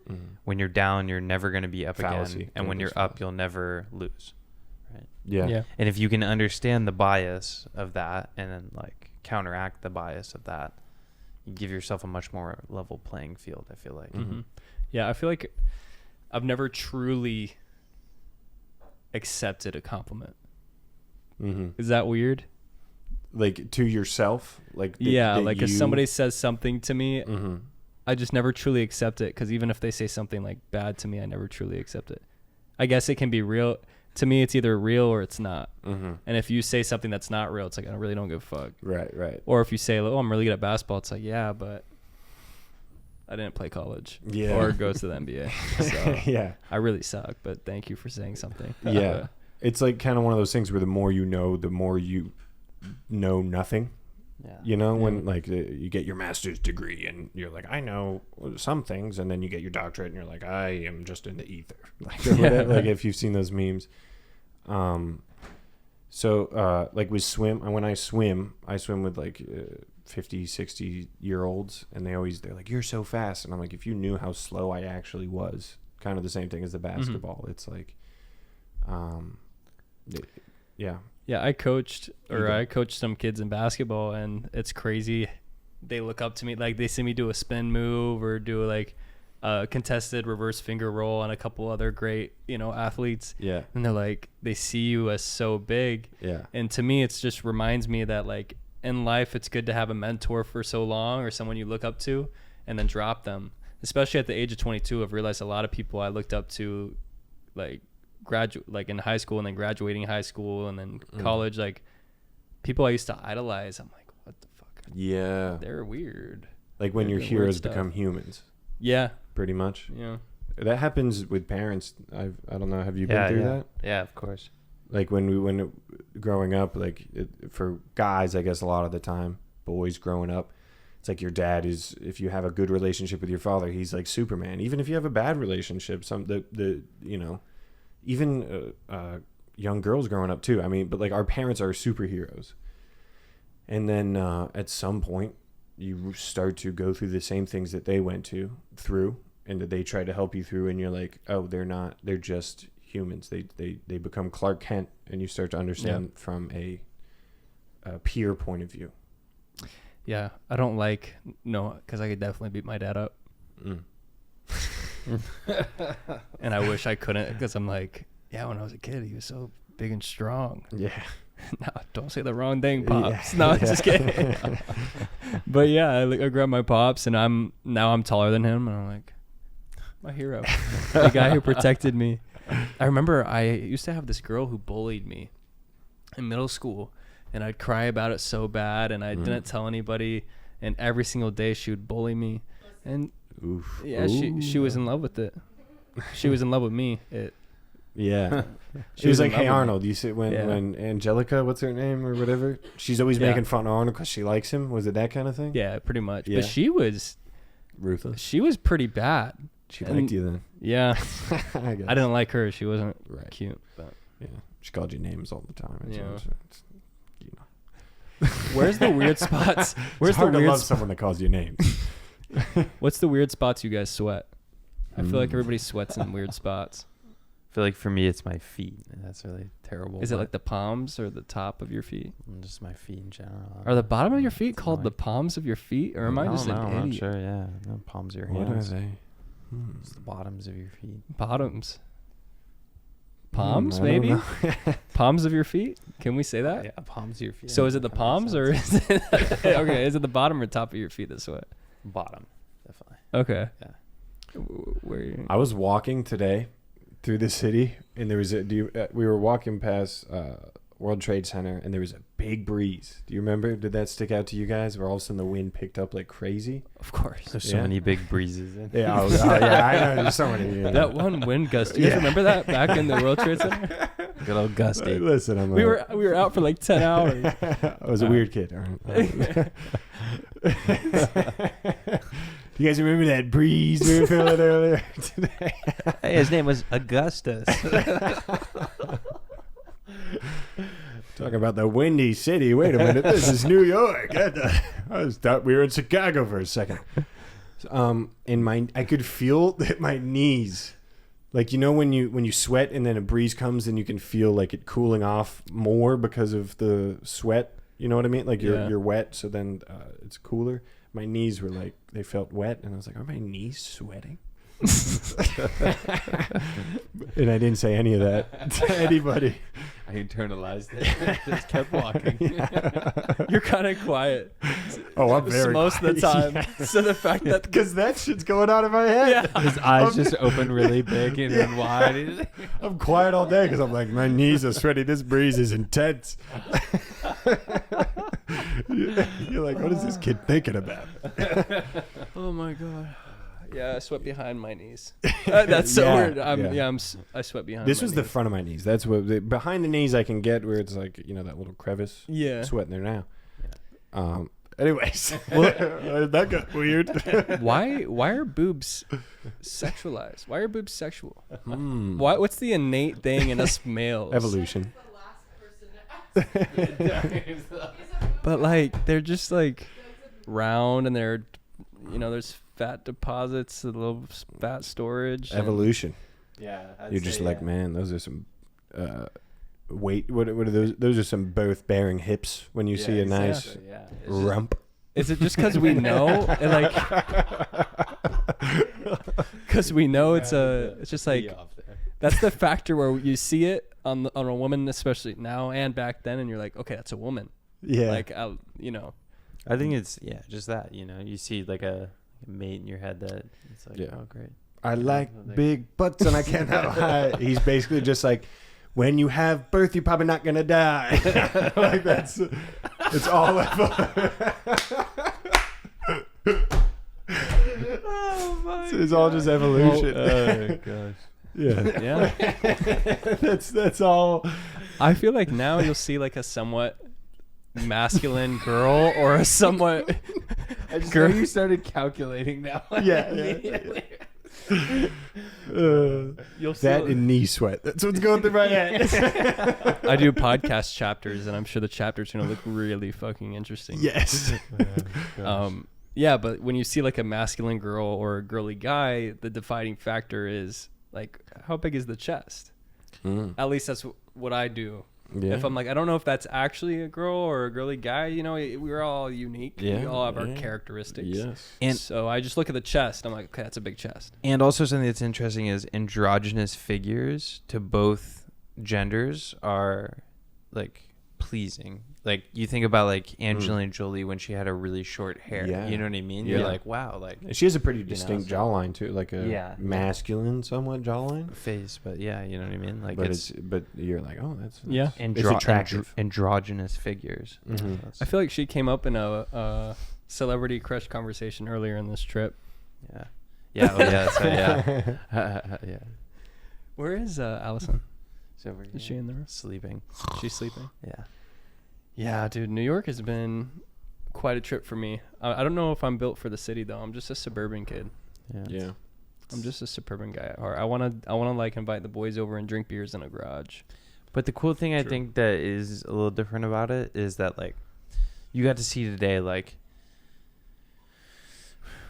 when you're down, you're never going to be up Fallacy. again, and when you're up, you'll never lose. Right. Yeah. And if you can understand the bias of that and then like counteract the bias of that, you give yourself a much more level playing field, I feel like. Mm-hmm. Yeah, I feel like I've never truly accepted a compliment. Mm-hmm. Is that weird? Like to yourself? Like like if somebody says something to me, Mm-hmm. I just never truly accept it, because even if they say something like bad to me, I never truly accept it. I guess it can be real. To me, it's either real or it's not. Mm-hmm. And if you say something that's not real, it's like, I really don't give a fuck. Right. Or if you say, oh, I'm really good at basketball, it's like, yeah, but I didn't play college. Yeah. Or go to the NBA. So Yeah. I really suck, but thank you for saying something. Yeah. It's like kind of one of those things where the more you know, the more you know nothing. Yeah. You know, when like you get your master's degree and you're like, I know some things, and then you get your doctorate and you're like, I am just in the ether. Like, or whatever, like if you've seen those memes. So like with when I swim with like 50, 60-year-olds, and they're like, you're so fast. And I'm like, if you knew how slow I actually was, kind of the same thing as the basketball. Mm-hmm. It's like, yeah. Yeah, I coached some kids in basketball, and it's crazy. They look up to me, like they see me do a spin move or do like a contested reverse finger roll on a couple other great, athletes. Yeah. And they're like, they see you as so big. Yeah. And to me, it's just reminds me that like in life, it's good to have a mentor for so long, or someone you look up to, and then drop them. Especially at the age of 22, I've realized a lot of people I looked up to, like in high school and then graduating high school and then college, like people I used to idolize, I'm like, what the fuck? Yeah. They're weird. Like when They're your weird heroes stuff. become humans. Yeah. Pretty much. Yeah. That happens with parents. I don't know. Have you been through that? Yeah, of course. Like growing up, like for guys, I guess a lot of the time, boys growing up, it's like your dad is, if you have a good relationship with your father, he's like Superman. Even if you have a bad relationship, even young girls growing up too. I mean, but like our parents are superheroes. And then at some point, you start to go through the same things that they went through, and that they try to help you through. And you're like, oh, they're just humans. They become Clark Kent, and you start to understand from a peer point of view. Yeah, I don't like because I could definitely beat my dad up, and I wish I couldn't because I'm like, yeah, when I was a kid, he was so big and strong. Yeah. No, don't say the wrong thing, pops. Yeah. No, just kidding. But yeah, I grabbed my pops, and I'm taller than him, and I'm like, my hero, the guy who protected me. I remember I used to have this girl who bullied me in middle school, and I'd cry about it so bad, and I didn't tell anybody, and every single day she would bully me, and yeah, she was in love with it. She was in love with me. Yeah. She was like, hey, Arnold, you see when Angelica, what's her name or whatever, she's always making fun of Arnold because she likes him. Was it that kind of thing? Yeah, pretty much. Yeah. But she was ruthless. She was pretty bad. She liked you then. Yeah. I didn't like her. She wasn't cute. But yeah, she called you names all the time. Where's the weird spots? Where's it's hard the weird to love someone that calls you names. What's the weird spots you guys sweat? I feel like everybody sweats in weird spots. I feel like for me it's my feet, and that's really terrible. Is it like the palms or the top of your feet? Just my feet in general. Are the bottom of your feet called the palms of your feet, or am I just an idiot? I'm not sure. Yeah, no, palms of your hands. What are they? It's the bottoms of your feet. Bottoms. Palms, maybe? Palms of your feet? Can we say that? Yeah, palms of your feet. So is it the palms, or is it okay? Is it the bottom or top of your feet that sweat? Bottom, definitely. Okay. Yeah. Where? I was walking today through the city, and there was we were walking past World Trade Center, and there was a big breeze. Do you remember? Did that stick out to you guys? Where all of a sudden the wind picked up like crazy? Of course. There's so many big breezes in. Yeah, yeah, I know. There's so many. That one wind gust. Do you guys remember that back in the World Trade Center? Good old gusty. Listen, we were out for like 10 hours. I was a weird kid. Do you guys remember that breeze we were feeling earlier today? Hey, his name was Augustus. Talking about the windy city. Wait a minute, this is New York. I thought we were in Chicago for a second. I could feel that my knees, like when you sweat and then a breeze comes and you can feel like it cooling off more because of the sweat. You know what I mean? Like you're wet, so then it's cooler. My knees were like, they felt wet, and I was like, are my knees sweating? And I didn't say any of that to anybody. I internalized it. Just kept walking. You're kind of quiet. Oh, I'm very most quiet. of the time. Yeah. So the fact that because that shit's going on in my head. Yeah. His eyes just open really big and wide. I'm quiet all day because I'm like, my knees are sweaty. This breeze is intense. You're like, what is this kid thinking about? Oh my god. Yeah, I sweat behind my knees. That's so weird. I sweat behind. This my was knees. the front of my knees. That's what behind the knees I can get where it's like that little crevice. Yeah, sweating there now. Anyways, that got weird. Why are boobs sexualized? Why are boobs sexual? What's the innate thing in us males? Evolution. But like they're just like round, and they're there's fat deposits, a little fat storage. Evolution. Yeah, you're just like, man, those are some weight. What are those? Those are some birth-bearing hips. When you see a nice rump. Is it just because we know, and like, because we know it's just like that's the factor where you see it on a woman, especially now and back then, and you're like, okay, that's a woman. Yeah. Like, I think it's just that you see like a mate in your head that it's like, oh great, I like big butts and I can't hide. He's basically just like, when you have birth, you're probably not gonna die. Like it's all it's all just evolution. Oh gosh. Yeah. That's all. I feel like now you'll see like a somewhat masculine girl or a somewhat I just know you started calculating now. Yeah. You'll see that and knee sweat. That's what's going through my head. I do podcast chapters, and I'm sure the chapter's gonna look really fucking interesting. Yes. Yeah, but when you see like a masculine girl or a girly guy, the defining factor is like, how big is the chest? At least that's what I do. Yeah. If I'm like, I don't know if that's actually a girl or a girly guy, you know, we're all unique. Yeah, We all have our yeah. characteristics. Yes. And So I just look at the chest. I'm like, okay, that's a big chest. And also something that's interesting is androgynous figures to both genders are like pleasing. Like you think about like Angelina Jolie when she had a really short hair. Yeah. You know what I mean? Yeah. You're like, wow, like She has a pretty know, distinct so- jawline too, like a Yeah. masculine, somewhat jawline. face, but yeah, you know what I mean? Like But but you're like, oh, that's Yeah. it's attractive. androgynous figures. Mhm. That's- I feel like she came up in a celebrity crush conversation earlier in this trip. yeah. Yeah, oh yeah, so yeah. Yeah. Where is Allison? So over Is she in the room? sleeping. She's sleeping. Yeah. Yeah, dude, New York has been quite a trip for me. I don't know if I'm built for the city though. I'm just a suburban kid. Yeah. Yeah. I'm just a suburban guy at heart. I wanna like invite the boys over and drink beers in a garage. But the cool thing I True. think that is a little different about it is that like you got to see today like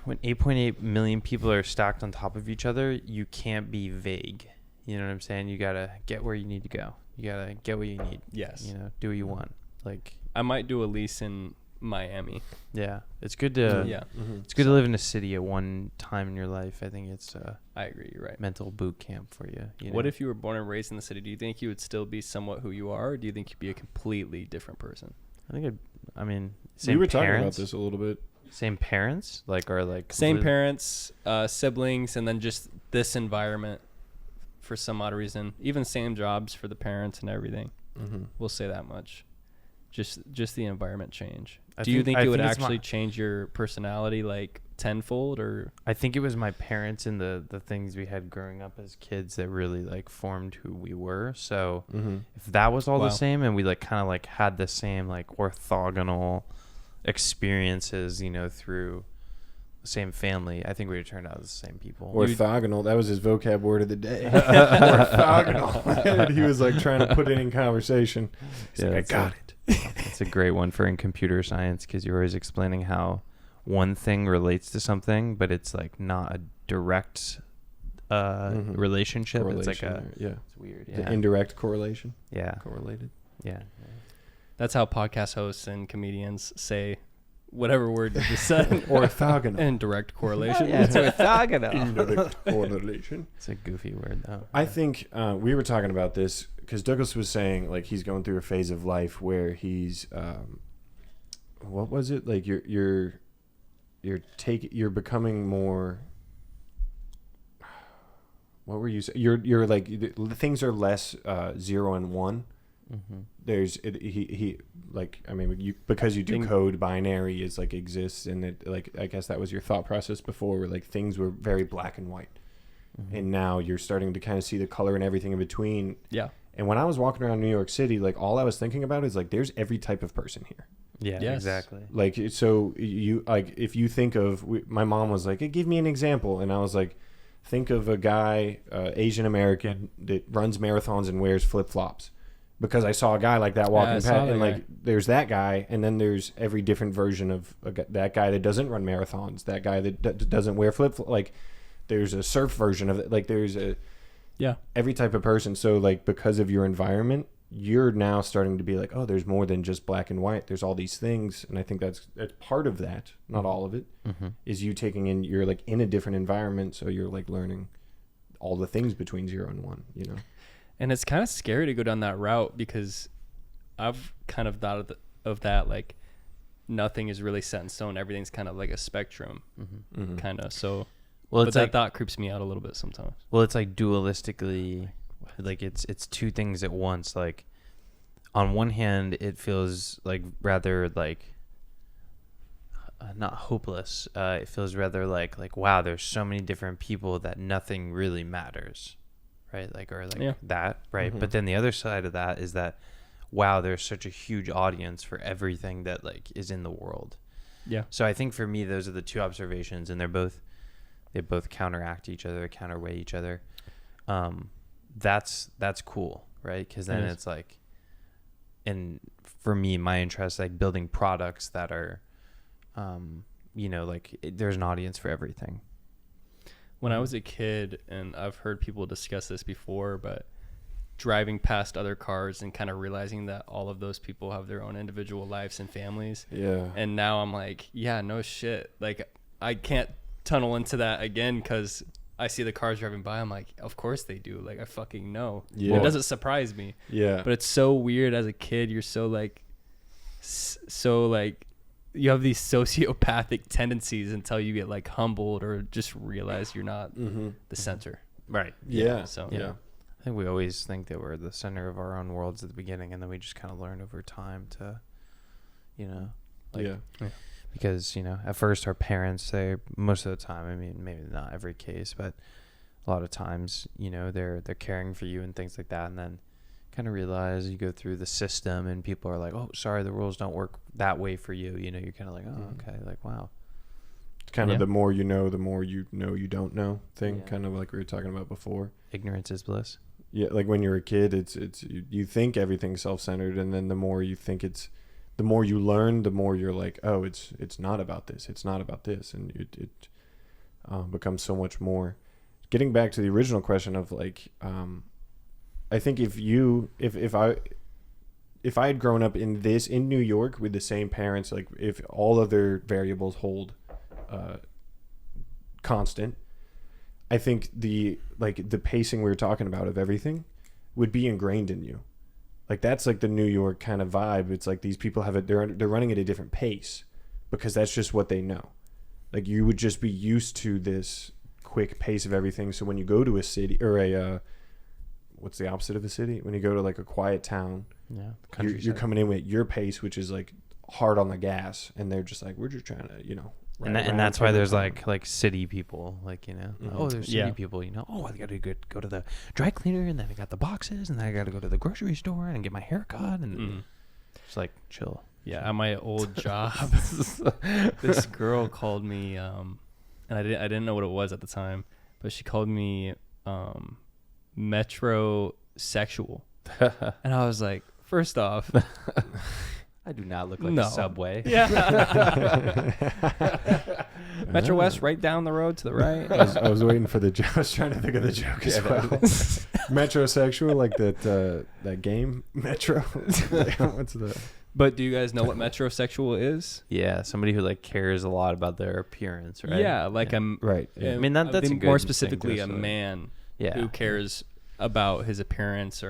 when 8.8 million people are stacked on top of each other, you can't be vague. You know what I'm saying? You got to get where you need to go. You got to get what you need. Yes. You know, do what you want. Like I might do a lease in Miami. yeah, it's good to Yeah. Mhm. it's good to live in a city at one time in your life. I think it's a I agree, you're right. mental boot camp for you. You What know? if you were born and raised in the city? Do you think you would still be somewhat who you are, or do you think you'd be a completely different person? I think I mean We same were talking about parents, this a little bit. same parents, like or like Same complete- parents, siblings, and then just this environment for some odd reason. Even same jobs for the parents and everything. Mm-hmm. We'll say that much. Just the environment change. I Do you think it would it's actually change your personality like tenfold, or I think it was my parents and the things we had growing up as kids that really like formed who we were. So Mm-hmm. if that was all Wow. the same and we like kind of like had the same like orthogonal experiences, you know, through the same family, I think we would turn out as the same people. Orthogonal. That was his vocab word of the day. Orthogonal. He was like trying to put it in conversation. He's Yeah, like, I that's got a- it. It's a great one for in computer science because you're always explaining how one thing relates to something, but it's like not a direct Mhm. relationship. It's like Correlation a there, yeah. it's weird. The Yeah. indirect correlation. Yeah. Correlated. Yeah. that's how podcast hosts and comedians say whatever word you just said. Orthogonal. Indirect correlation. Yeah, it's orthogonal. Indirect correlation. It's a goofy word though. I think we were talking about this because Douglas was saying like he's going through a phase of life where he's what was it like you're becoming more. What were you saying? You're like the things are less 0 and 1. Mm-hmm. There's he like I mean you because you do code binary is like exists and it like I guess that was your thought process before where like things were very black and white. Mm-hmm. And now you're starting to kind of see the color and everything in between. Yeah. And when I was walking around New York City, like all I was thinking about is like there's every type of person here. Yeah, Yes. exactly. Like so you like if you think of my mom was like, hey, give me an example, and I was like, think of a guy Asian American that runs marathons and wears flip flops. Because I saw a guy like that walking past, and like guy. there's that guy, and then there's every different version of that guy that doesn't run marathons, that guy that doesn't wear flip like. There's a surf version of it. Like there's every type of person. So like because of your environment, you're now starting to be like, oh, there's more than just black and white. There's all these things, and I think that's part of that, not all of it, is you taking in. You're like in a different environment, so you're like learning all the things between 0 and 1. You know. And it's kind of scary to go down that route because I've kind of thought of that like nothing is really set in stone. Everything's kind of like a spectrum, kind of. So, Well, but it's that like thought creeps me out a little bit sometimes. well, it's like dualistically, like it's two things at once. Like on one hand, it feels like rather like not hopeless. It feels rather like wow, there's so many different people that nothing really matters. Right, like or like Yeah. that, right? But then the other side of that is that, wow, there's such a huge audience for everything that like is in the world. Yeah. So I think for me, those are the two observations, and they both counteract each other, counterweigh each other. That's cool, right? Because then it's like, and for me, my interest like building products that are, you know, like there's an audience for everything. When I was a kid, and I've heard people discuss this before, but driving past other cars and kind of realizing that all of those people have their own individual lives and families. Yeah. And now I'm like, yeah, no shit. Like, I can't tunnel into that again because I see the cars driving by. I'm like, of course they do. Like, I fucking know. Yeah. It doesn't surprise me. Yeah. But it's so weird as a kid. You're so like, you have these sociopathic tendencies until you get like humbled or just realize you're not the center. Right. Yeah. So Yeah. I think we always think that we're the center of our own worlds at the beginning, and then we just kind of learn over time to, you know, like, yeah. because, you know, at first our parents, they, most of the time, I mean, maybe not every case, but a lot of times, you know, they're caring for you and things like that, and then kind of realize you go through the system and people are like, oh, sorry, the rules don't work that way for you. You know, you're kind of like, oh, okay, like, wow. Kind of the more you know you don't know thing, Yeah. kind of like we were talking about before. Ignorance is bliss. Yeah, like when you're a kid, it's you think everything's self-centered, and then the more you think the more you learn, the more you're like, oh, it's not about this, it's not about this, and it becomes so much more. Getting back to the original question of like, I think if I had grown up in New York with the same parents, like if all other variables hold constant, I think the pacing we were talking about of everything would be ingrained in you. Like that's like the New York kind of vibe. It's like these people have they're running at a different pace because that's just what they know. Like you would just be used to this quick pace of everything. So when you go to a city or what's the opposite of a city? When you go to like a quiet town, you're coming in with your pace, which is like hard on the gas, and they're just like, we're just trying to, you know. And that's why there's like city people, like, you know, oh, there's city Yeah. people, you know, oh, I got to go to the dry cleaner, and then I got the boxes, and then I got to go to the grocery store and get my hair cut, and it's like chill. Yeah, at my old job, this girl called me, and I didn't know what it was at the time, but she called me metrosexual, and I was like, first off, I do not look like No. a Subway. yeah, Metro West right down the road to the right. I was waiting for the joke. I was trying to think of the joke as well. Metrosexual, like that game Metro. What's the? But do you guys know what metrosexual is? Yeah, somebody who like cares a lot about their appearance, right? Yeah, like I'm Right. Yeah. I mean, that's a good more thing specifically to a say. man Yeah. who cares about his appearance,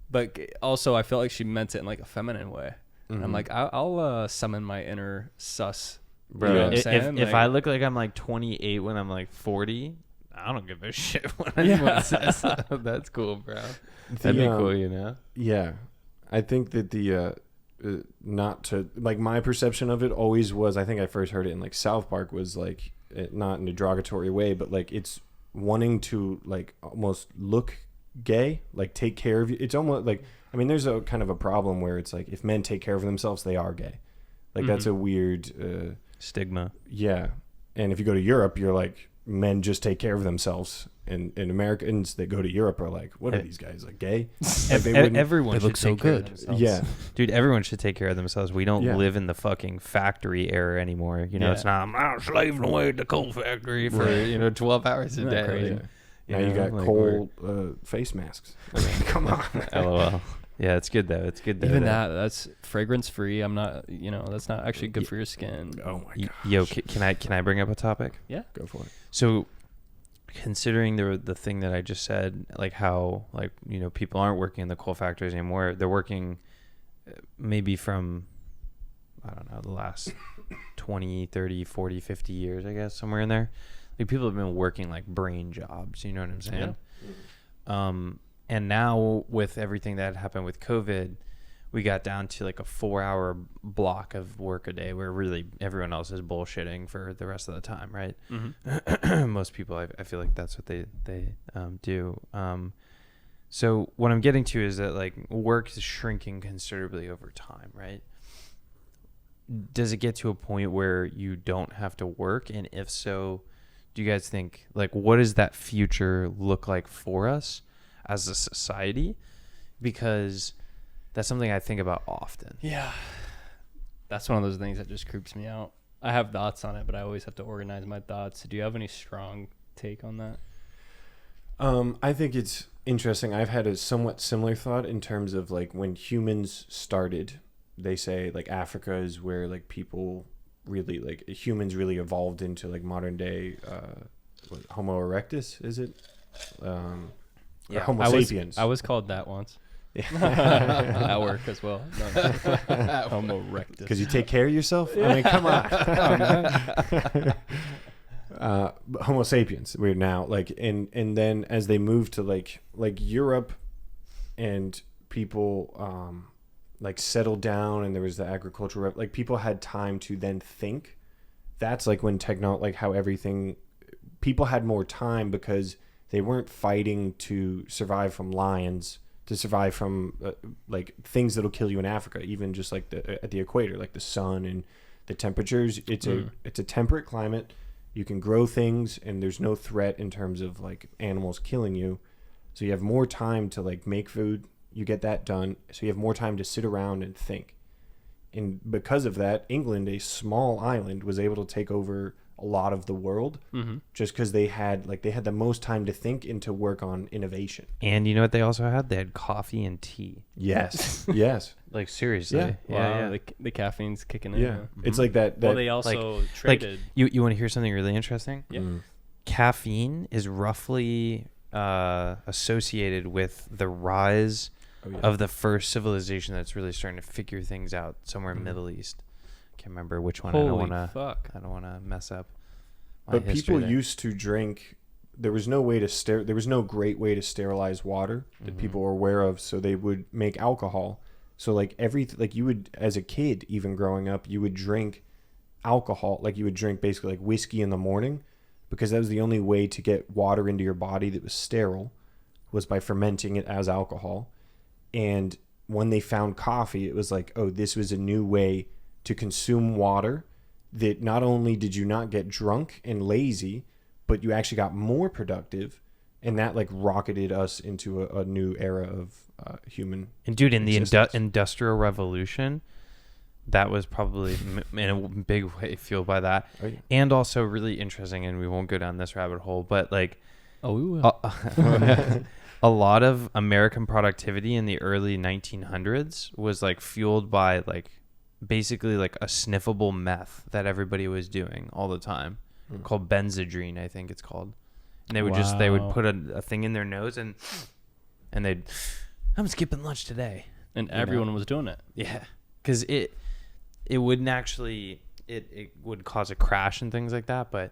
but also I felt like she meant it in like a feminine way. And I'm like, I'll summon my inner sus. Bro, You know what I'm if saying? if Like- I look like I'm like 28 when I'm like 40, I don't give a shit what Yeah. anyone says. That's cool, bro. That'd be cool, you know? Yeah, I think that the not to like my perception of it always was. I think I first heard it in like South Park was like not in a derogatory way, but like it's wanting to like almost look gay, like take care of you. It's almost like, I mean, there's a kind of a problem where it's like if men take care of themselves, they are gay. Like that's a weird Stigma. yeah. And if you go to Europe, you're like men just take care of themselves. And Americans that go to Europe are like, what are these guys, like gay? Like, they wouldn't- Everyone they should look so take care of good. themselves. Yeah. Dude, everyone should take care of themselves. We don't Yeah. live in the fucking factory era anymore. You know, Yeah. it's not, I'm out slaving away at the coal factory for, 12 hours a Isn't day. that crazy? Yeah. Now you got like coal face masks. I mean, come on. LOL. Yeah, it's good though. It's good though. Even that's fragrance free. I'm not, that's not actually good for your skin. Oh my god. Yo, can I bring up a topic? Yeah. Go for it. So, considering the thing that I just said, like how people aren't working in the coal factories anymore. They're working maybe from, I don't know, the last 20, 30, 40, 50 years, I guess, somewhere in there. Like people have been working like brain jobs, you know what I'm saying? Yeah. And now with everything that happened with COVID, we got down to like a 4-hour block of work a day where really everyone else is bullshitting for the rest of the time, right? Most people, I feel like that's what they do. So what I'm getting to is that like work is shrinking considerably over time, right? Does it get to a point where you don't have to work? And if so, do you guys think like what does that future look like for us as a society? Because that's something I think about often. Yeah. That's one of those things that just creeps me out. I have thoughts on it, but I always have to organize my thoughts. Do you have any strong take on that? I think it's interesting. I've had a somewhat similar thought in terms of like when humans started, they say like Africa is where like people really like humans really evolved into like modern day Homo erectus, is it? Yeah. Homo sapiens. I was called that once. At work as well. No. Homo erectus. Because you take care of yourself? I mean, come on. Homo sapiens, we're now like, and then as they move to like Europe and people like settled down and there was the agricultural, like people had time to then think. That's like when like how everything, people had more time because they weren't fighting to survive from lions, to survive from like things that'll kill you in Africa, even just like at the equator, like the sun and the temperatures. It's a temperate climate. You can grow things and there's no threat in terms of like animals killing you. So you have more time to like make food. You get that done. So you have more time to sit around and think. And because of that, England, a small island, was able to take over a lot of the world just because they had the most time to think and to work on innovation. And you know what they also had? They had coffee and tea. Yes. Yes. Like seriously. Yeah. Wow, the caffeine's kicking in. Yeah. It's like that. Well, they also traded. You want to hear something really interesting? Yeah. Caffeine is roughly associated with the rise of the first civilization that's really starting to figure things out somewhere in Middle East. Can't remember which one. Holy I fuck. don't want to mess up my But history people there. used to drink. There was no way to there was no great way to sterilize water that people were aware of. So they would make alcohol. So like you would, as a kid, even growing up, you would drink alcohol. Like you would drink basically like whiskey in the morning, because that was the only way to get water into your body that was sterile, was by fermenting it as alcohol. And when they found coffee, it was like, oh, this was a new way to consume water, that not only did you not get drunk and lazy, but you actually got more productive, and that like rocketed us into a new era of human. And dude, in the existence. Industrial Revolution, that was probably in a big way fueled by that. Oh, yeah. And also really interesting, and we won't go down this rabbit hole, but like Oh, we will. a lot of American productivity in the early 1900s was like fueled by like basically like a sniffable meth that everybody was doing all the time, called Benzedrine, I think it's called. And they would they would put a thing in their nose and they'd, I'm skipping lunch today. And everyone was doing it. Yeah. Because it wouldn't actually, it would cause a crash and things like that, but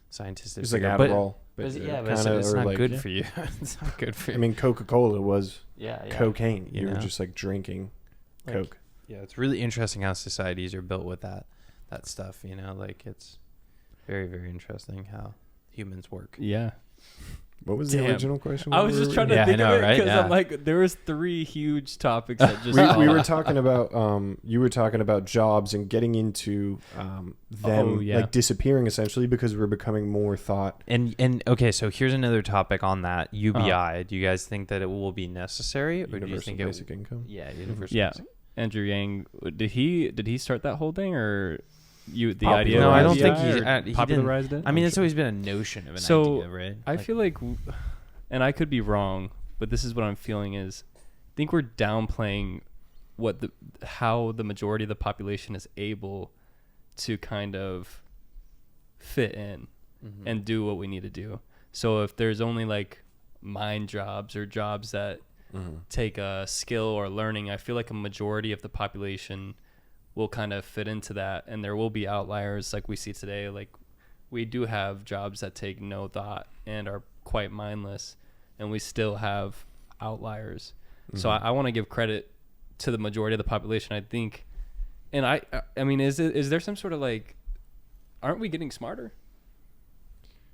scientists... It's like Adderall. But it's kinda, not like, good for you. It's not good for you. I mean, Coca-Cola was yeah. cocaine. You were know? just like drinking Coke. Yeah, it's really interesting how societies are built with that stuff, you know? Like, it's very, very interesting how humans work. Yeah. What was the original question? I was just trying to Yeah, think I know, of it right? because Yeah. I'm like, there was 3 huge topics that just we were talking about you were talking about jobs and getting into them like disappearing essentially because we're becoming more thought. And okay, so here's another topic on that. UBI. Do you guys think that it will be necessary, or do you Universal think basic income. Yeah, universal. Yeah. Basic. Andrew Yang, did he start that whole thing, or the Popularized idea? No, I don't of think UBI, he or popularized it. I mean, it's always been a notion of an So, idea, right? I feel like, and I could be wrong, but this is what I'm feeling is, I think we're downplaying how the majority of the population is able to kind of fit in and do what we need to do. So if there's only like mind jobs or jobs that take a skill or learning, I feel like a majority of the population will kind of fit into that, and there will be outliers like we see today. Like we do have jobs that take no thought and are quite mindless, and we still have outliers. So I want to give credit to the majority of the population, I think. And I mean, is there some sort of like, aren't we getting smarter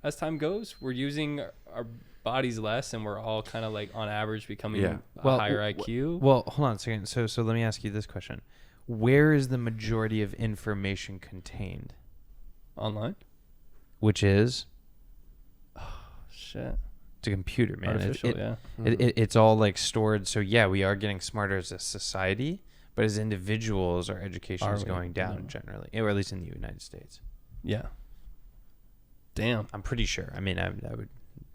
as time goes? We're using our bodies less, and we're all kind of like on average becoming a higher IQ. Well, hold on a second. So let me ask you this question: where is the majority of information contained? Online. Which is Shit. it's a computer, man. Artificial, yeah. It's all like stored. So yeah, we are getting smarter as a society, but as individuals, our education is going down generally, or at least in the United States. Yeah. Damn. I'm pretty sure. I mean, I would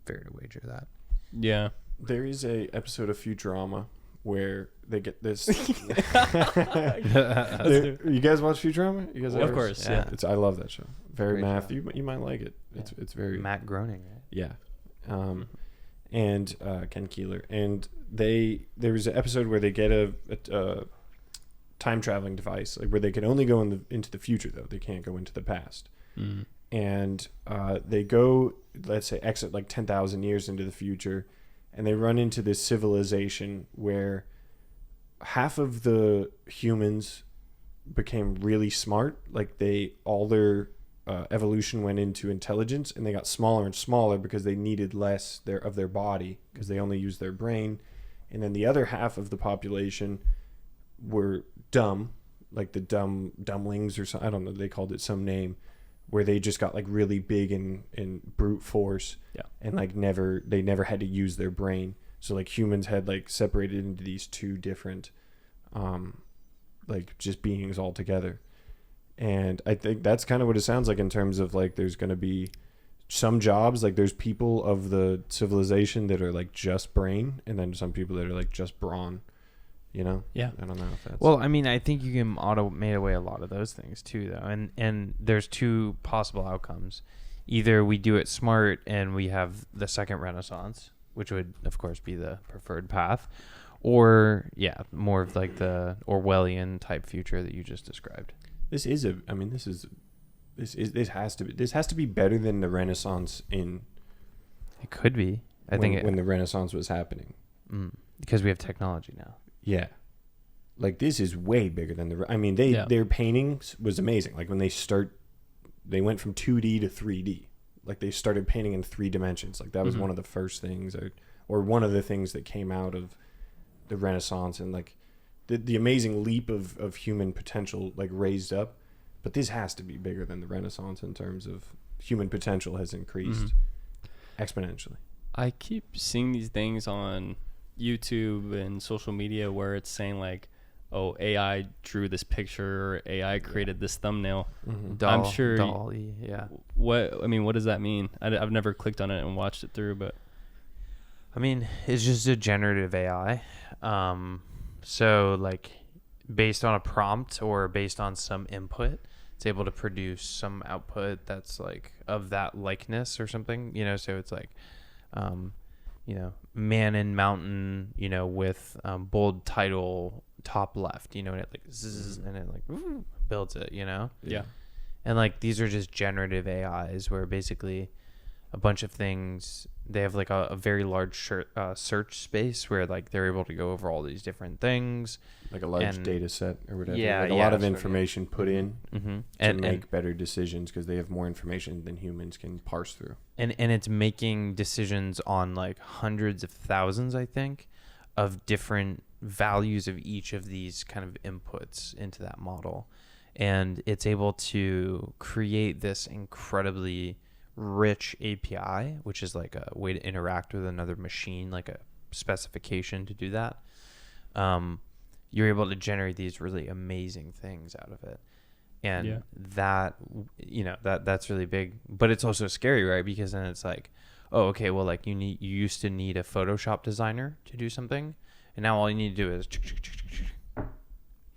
fair to wager that. Yeah. There is a episode of Futurama where they get this. You guys watch Futurama? You guys Of course, yeah. I love that show. Very Great math. show. You might like it. It's very Matt Groening, right? yeah. And Ken Keeler, and there was an episode where they get a time traveling device, like where they can only go into the future though, they can't go into the past. And they go, let's say, exit like 10,000 years into the future, and they run into this civilization where half of the humans became really smart, like all their evolution went into intelligence, and they got smaller and smaller because they needed less of their body because they only used their brain. And then the other half of the population were dumb, like the dumbling or something. I don't know, they called it some name, where they just got like really big in brute force. Yeah. And like they never had to use their brain. So like humans had like separated into these two different like just beings altogether. And I think that's kind of what it sounds like in terms of like there's going to be some jobs, like there's people of the civilization that are like just brain, and then some people that are like just brawn, you know? Yeah. I don't know if that's... Well, I mean, I think you can automate away a lot of those things too, though. And there's two possible outcomes. Either we do it smart and we have the second renaissance, which would, of course, be the preferred path. Or, yeah, more of like the Orwellian type future that you just described. This has to be better than the Renaissance It could be. I think when the Renaissance was happening. Because we have technology now. Yeah. Like this is way bigger than their paintings was amazing. Like when they went from 2D to 3D. Like they started painting in 3 dimensions. Like that was one of the first things or one of the things that came out of the Renaissance, and like the amazing leap of human potential like raised up. But this has to be bigger than the Renaissance in terms of human potential has increased exponentially. I keep seeing these things on YouTube and social media where it's saying like, oh, AI drew this picture, or AI created this thumbnail. I'm sure. DALL-E, yeah. What does that mean? I've never clicked on it and watched it through, but I mean, it's just a generative AI. So like based on a prompt or based on some input, it's able to produce some output that's like of that likeness or something, you know? So it's like, man in mountain, with bold title top left, and it like zzz, and it like builds it, Yeah. And like these are just generative AIs where basically a bunch of things, they have like a very large search space where like they're able to go over all these different things, like a large data set or whatever. Yeah, like a lot of information put in to make better decisions because they have more information than humans can parse through. And it's making decisions on like hundreds of thousands, I think, of different values of each of these kind of inputs into that model. And it's able to create this incredibly rich API, which is like a way to interact with another machine, like a specification to do that. You're able to generate these really amazing things out of it. And that's really big, but it's also scary, right? Because then it's like, oh, okay, well, like you used to need a Photoshop designer to do something, and now all you need to do is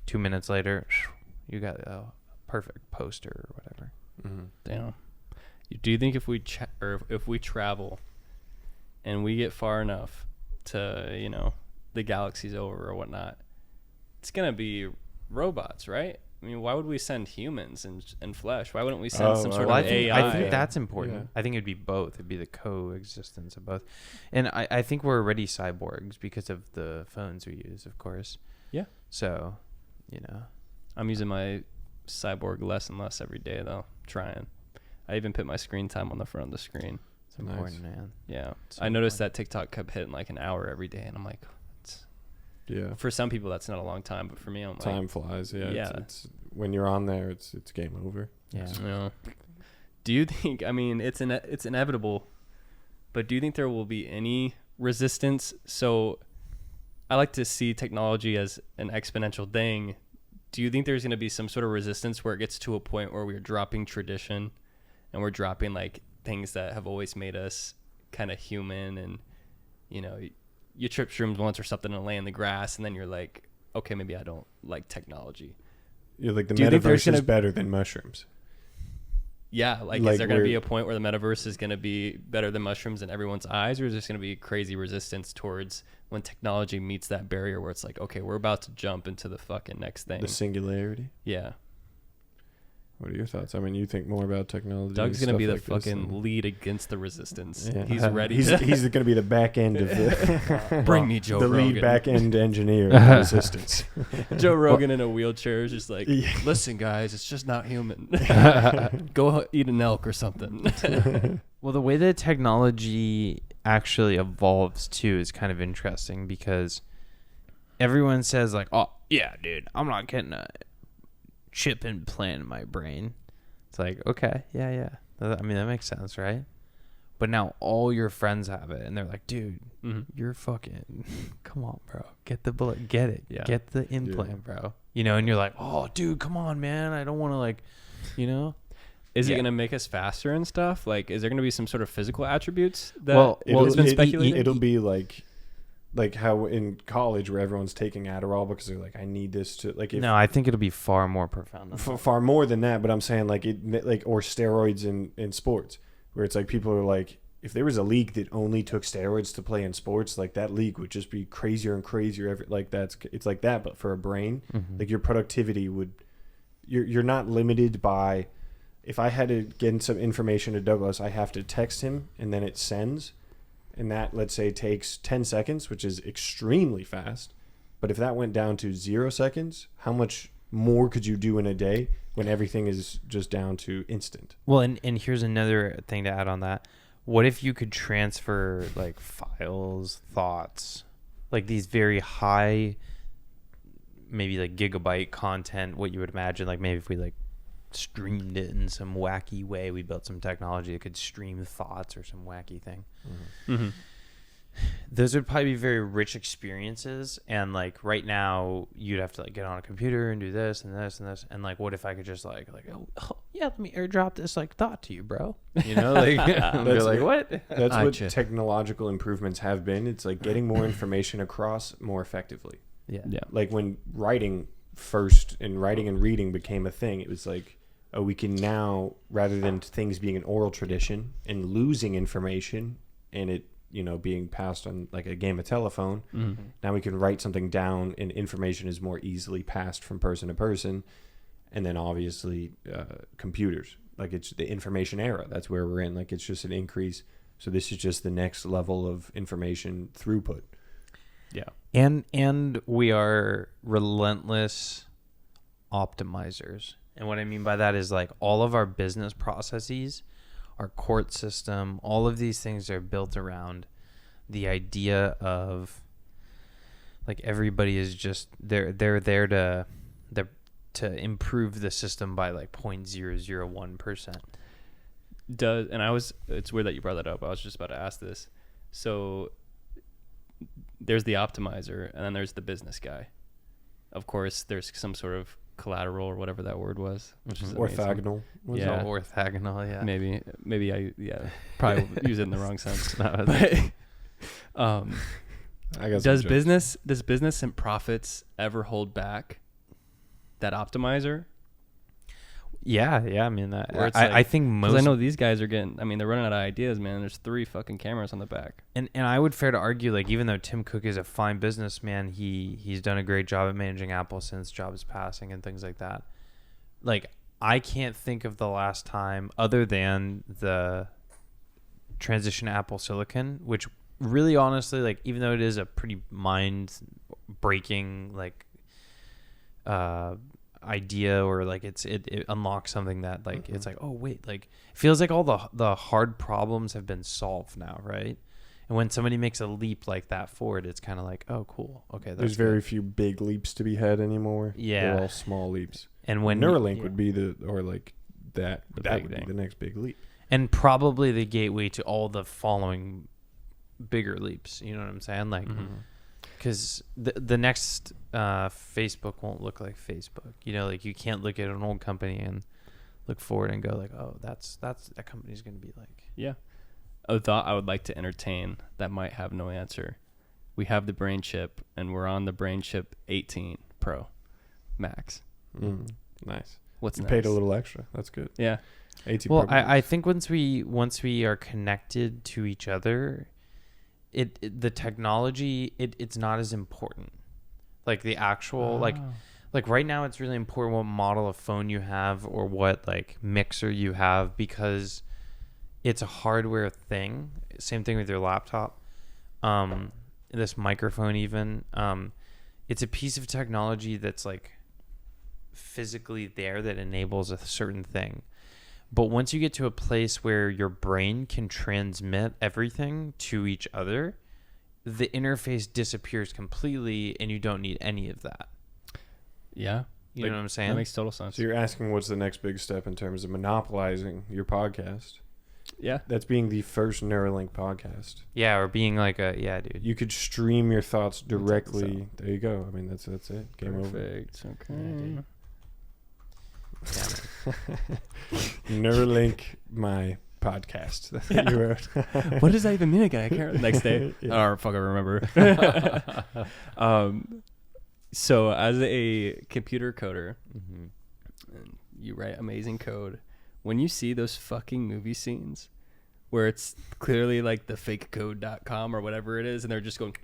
2 minutes later, you got a perfect poster or whatever. Damn. Do you think if we travel and we get far enough to the galaxy's over or whatnot, it's gonna be robots, right? I mean, why would we send humans and flesh? Why wouldn't we send some sort of AI? I think that's important. Yeah. I think it'd be both. It'd be the coexistence of both. And I think we're already cyborgs because of the phones we use, of course. Yeah. So, I'm using my cyborg less and less every day, though. Trying. I even put my screen time on the front of the screen. It's important, man. Yeah. I noticed that TikTok kept hitting like an hour every day, and I'm like, yeah. For some people, that's not a long time, but for me, I'm time flies. Yeah. Yeah. It's when you're on there, it's game over. Yeah. Do you think? I mean, it's inevitable, but do you think there will be any resistance? So, I like to see technology as an exponential thing. Do you think there's going to be some sort of resistance where it gets to a point where we're dropping tradition, and we're dropping like things that have always made us kind of human, and you know, you trip shrooms once or something and lay in the grass, and then you're like, okay, maybe I don't like technology. You're like, the Do you think there's metaverse is gonna- better than mushrooms. Yeah, like Like is there going to where- be a point where the metaverse is going to be better than mushrooms in everyone's eyes, or is there going to be crazy resistance towards when technology meets that barrier where it's like, okay, we're about to jump into the fucking next thing? The singularity. Yeah. What are your thoughts? I mean, you think more about technology. Doug's and going to be the stuff like this fucking and- lead against the resistance. Yeah. He's ready. He's going to be the back end of the Bring me Joe the Rogan. lead back end engineer of the resistance. Joe Rogan in a wheelchair is just like, Yeah. listen, guys, it's just not human. Go eat an elk or something. Well, the way that technology actually evolves too is kind of interesting because everyone says like, "Oh, yeah, dude, I'm not getting a chip implant in my brain." It's like, okay, yeah. I mean, that makes sense, right? But now all your friends have it, and they're like, "Dude, you're fucking, come on, bro, get the bullet, get it, Yeah. get the implant, bro." You know, and you're like, "Oh, dude, come on, man, I don't want to like, you know." Is it Yeah. going to make us faster and stuff? Like, is there going to be some sort of physical attributes that Well, has been speculated? It'll be like how in college where everyone's taking Adderall because they're like, I need this to like. If, No, I think it'll be far more profound than that. far more than that. But I'm saying like or steroids in sports where it's like people are like, if there was a league that only took steroids to play in sports, like that league would just be crazier and crazier. It's like that, but for a brain, like your productivity would. You're not limited by. If I had to get some information to Douglas, I have to text him and then it sends. And that, let's say, takes 10 seconds, which is extremely fast. But if that went down to 0 seconds, how much more could you do in a day when everything is just down to instant? Well, and here's another thing to add on that. What if you could transfer like files, thoughts, like these very high, maybe like gigabyte content, what you would imagine, like maybe if we like streamed it in some wacky way, we built some technology that could stream thoughts or some wacky thing. Those would probably be very rich experiences, and like right now you'd have to like get on a computer and do this and this and this, and like what if I could just like oh yeah, let me airdrop this like thought to you, bro, you know, like you're like, what? That's what Gotcha. technological improvements have been. It's like getting more information across more effectively. Yeah. Like when writing first and writing and reading became a thing, it was like, oh, we can now, rather than things being an oral tradition and losing information and it, you know, being passed on like a game of telephone, now we can write something down and information is more easily passed from person to person. And then obviously computers, like it's the information era. That's where we're in. Like it's just an increase. So this is just the next level of information throughput. Yeah. And we are relentless optimizers. And what I mean by that is like all of our business processes, our court system, all of these things are built around the idea of like everybody is just they're there to improve the system by like 0.001%. It's weird that you brought that up. I was just about to ask this. So there's the optimizer and then there's the business guy. Of course, there's some sort of collateral or whatever that word was, which is amazing. Orthogonal. Yeah. Orthogonal, yeah. Maybe I probably use it in the wrong sense. No, But I got does business and profits ever hold back that optimizer? Yeah. I mean, that Where it's I think Because most. I know these guys are getting. I mean, they're running out of ideas, man. There's 3 fucking cameras on the back. And I would fair to argue, like, even though Tim Cook is a fine businessman, he's done a great job at managing Apple since Jobs passing and things like that. Like, I can't think of the last time, other than the transition to Apple Silicon, which really honestly, like, even though it is a pretty mind-breaking, like, idea, or like it unlocks something that like it's like, oh wait, like it feels like all the hard problems have been solved now, right? And when somebody makes a leap like that forward, it's kind of like, oh cool, okay, that's There's very few big leaps to be had anymore. Yeah. They're all small leaps. and when Neuralink yeah. would be that would big be thing. the next big leap. and probably the gateway to all the following bigger leaps, you know what I'm saying? Like, because the next Facebook won't look like Facebook, you know, like you can't look at an old company and look forward and go like, oh, that company's gonna be like. Yeah. a thought I would like to entertain that might have no answer. We have the brain chip, and we're on the brain chip 18 Pro Max. Nice. What's you next? paid a little extra. That's good. Yeah. 18 Well, Pro I think once we are connected to each other, the technology it's not as important. Like the actual like right now it's really important what model of phone you have or what like mixer you have, because it's a hardware thing. Same thing with your laptop. This microphone even. It's a piece of technology that's like physically there that enables a certain thing. But once you get to a place where your brain can transmit everything to each other, the interface disappears completely and you don't need any of that. Yeah. You know what I'm saying? That makes total sense. So you're asking what's the next big step in terms of monopolizing your podcast? Yeah. That's being the first Neuralink podcast. Yeah, or being like yeah, dude. You could stream your thoughts Check directly. There you go. I mean, that's it. Game Perfect. Okay. Yeah, Neuralink, my podcast. That's what you wrote. What does that even mean again? I can't. Next day. Yeah. Oh, fuck, I remember. So as a computer coder, and you write amazing code. When you see those fucking movie scenes where it's clearly like the fakecode.com or whatever it is, and they're just going,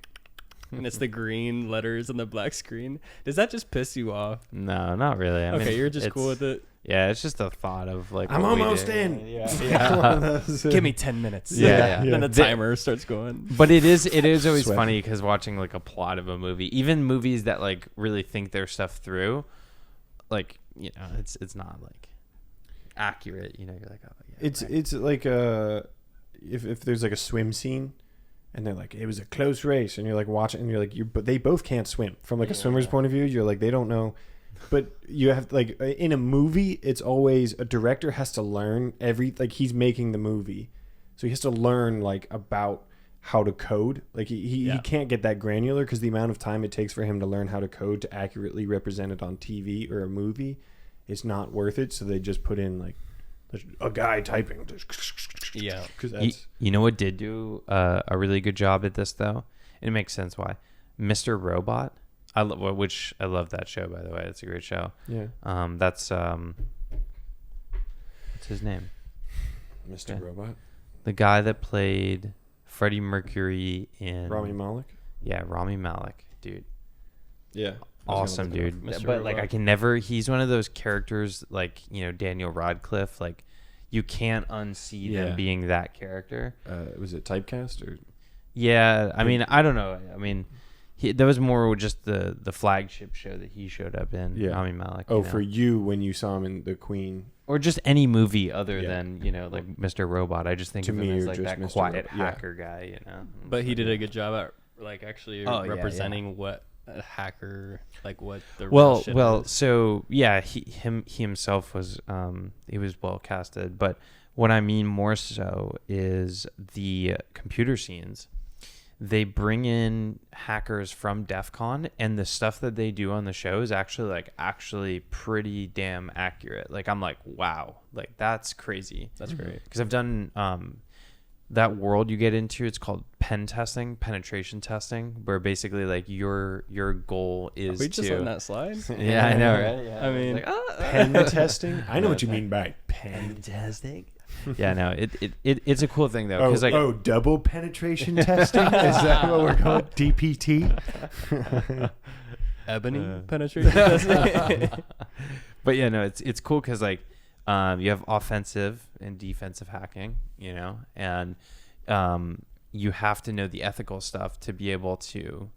and it's the green letters on the black screen, does that just piss you off? No, not really. I mean, You're just cool with it. Yeah, it's just the thought of like I'm what we almost do. in. Yeah. One of those, Give me 10 minutes. Yeah. Then the timer starts going. But it is always Sweat. funny because watching like a plot of a movie, even movies that like really think their stuff through, like, you know, it's not like accurate. You know, you're like, oh yeah. It's like if there's like a swim scene, and they're like, it was a close race, and you're like watching, and you're like, but they both can't swim from like a swimmer's point of view. You're like, they don't know. But you have like in a movie, it's always a director has to learn like he's making the movie, so he has to learn like about how to code. Like he can't get that granular because the amount of time it takes for him to learn how to code to accurately represent it on TV or a movie is not worth it. So they just put in like a guy typing. Yeah, because that's You know what did do a really good job at this though? And it makes sense why. Mr. Robot. I love that show, by the way. It's a great show. yeah. That's what's his name? Mr. Yeah. Robot. The guy that played Freddie Mercury in Rami Malek. Yeah, Rami Malek, dude. Yeah. Awesome, dude. Mr. But like Robot. I can never he's one of those characters like, you know, Daniel Radcliffe, like you can't unsee them being that character. Was it typecast or? Yeah, I mean, I don't know. I mean, that was more just the flagship show that he showed up in, Yeah. Rami Malek. Oh, you know? for you when you saw him in The Queen. Or just any movie other Yeah. than, you know, like Mr. Robot. I just think To of me, him as you're like just that Mr. quiet Robot. Yeah. hacker guy, you know. but he did a good job at like actually Oh, yeah, representing what a hacker, like what the real Well, shit is. so yeah, he himself was he was well casted, but what I mean more so is the computer scenes. They bring in hackers from DEF CON, and the stuff that they do on the show is actually pretty damn accurate. Like I'm like, wow, like that's crazy. That's great. Because I've done that world you get into. It's called penetration testing, where basically like your goal is Are we just to. letting that slide? Yeah, I know, right? Yeah. I mean, Like, Pen testing? I know what you mean by pen. testing. Yeah, no, it's a cool thing though, because double penetration testing? Is that what we're calling DPT? ebony penetration testing. But yeah, no, it's cool because like you have offensive and defensive hacking, you know, and you have to know the ethical stuff to be able to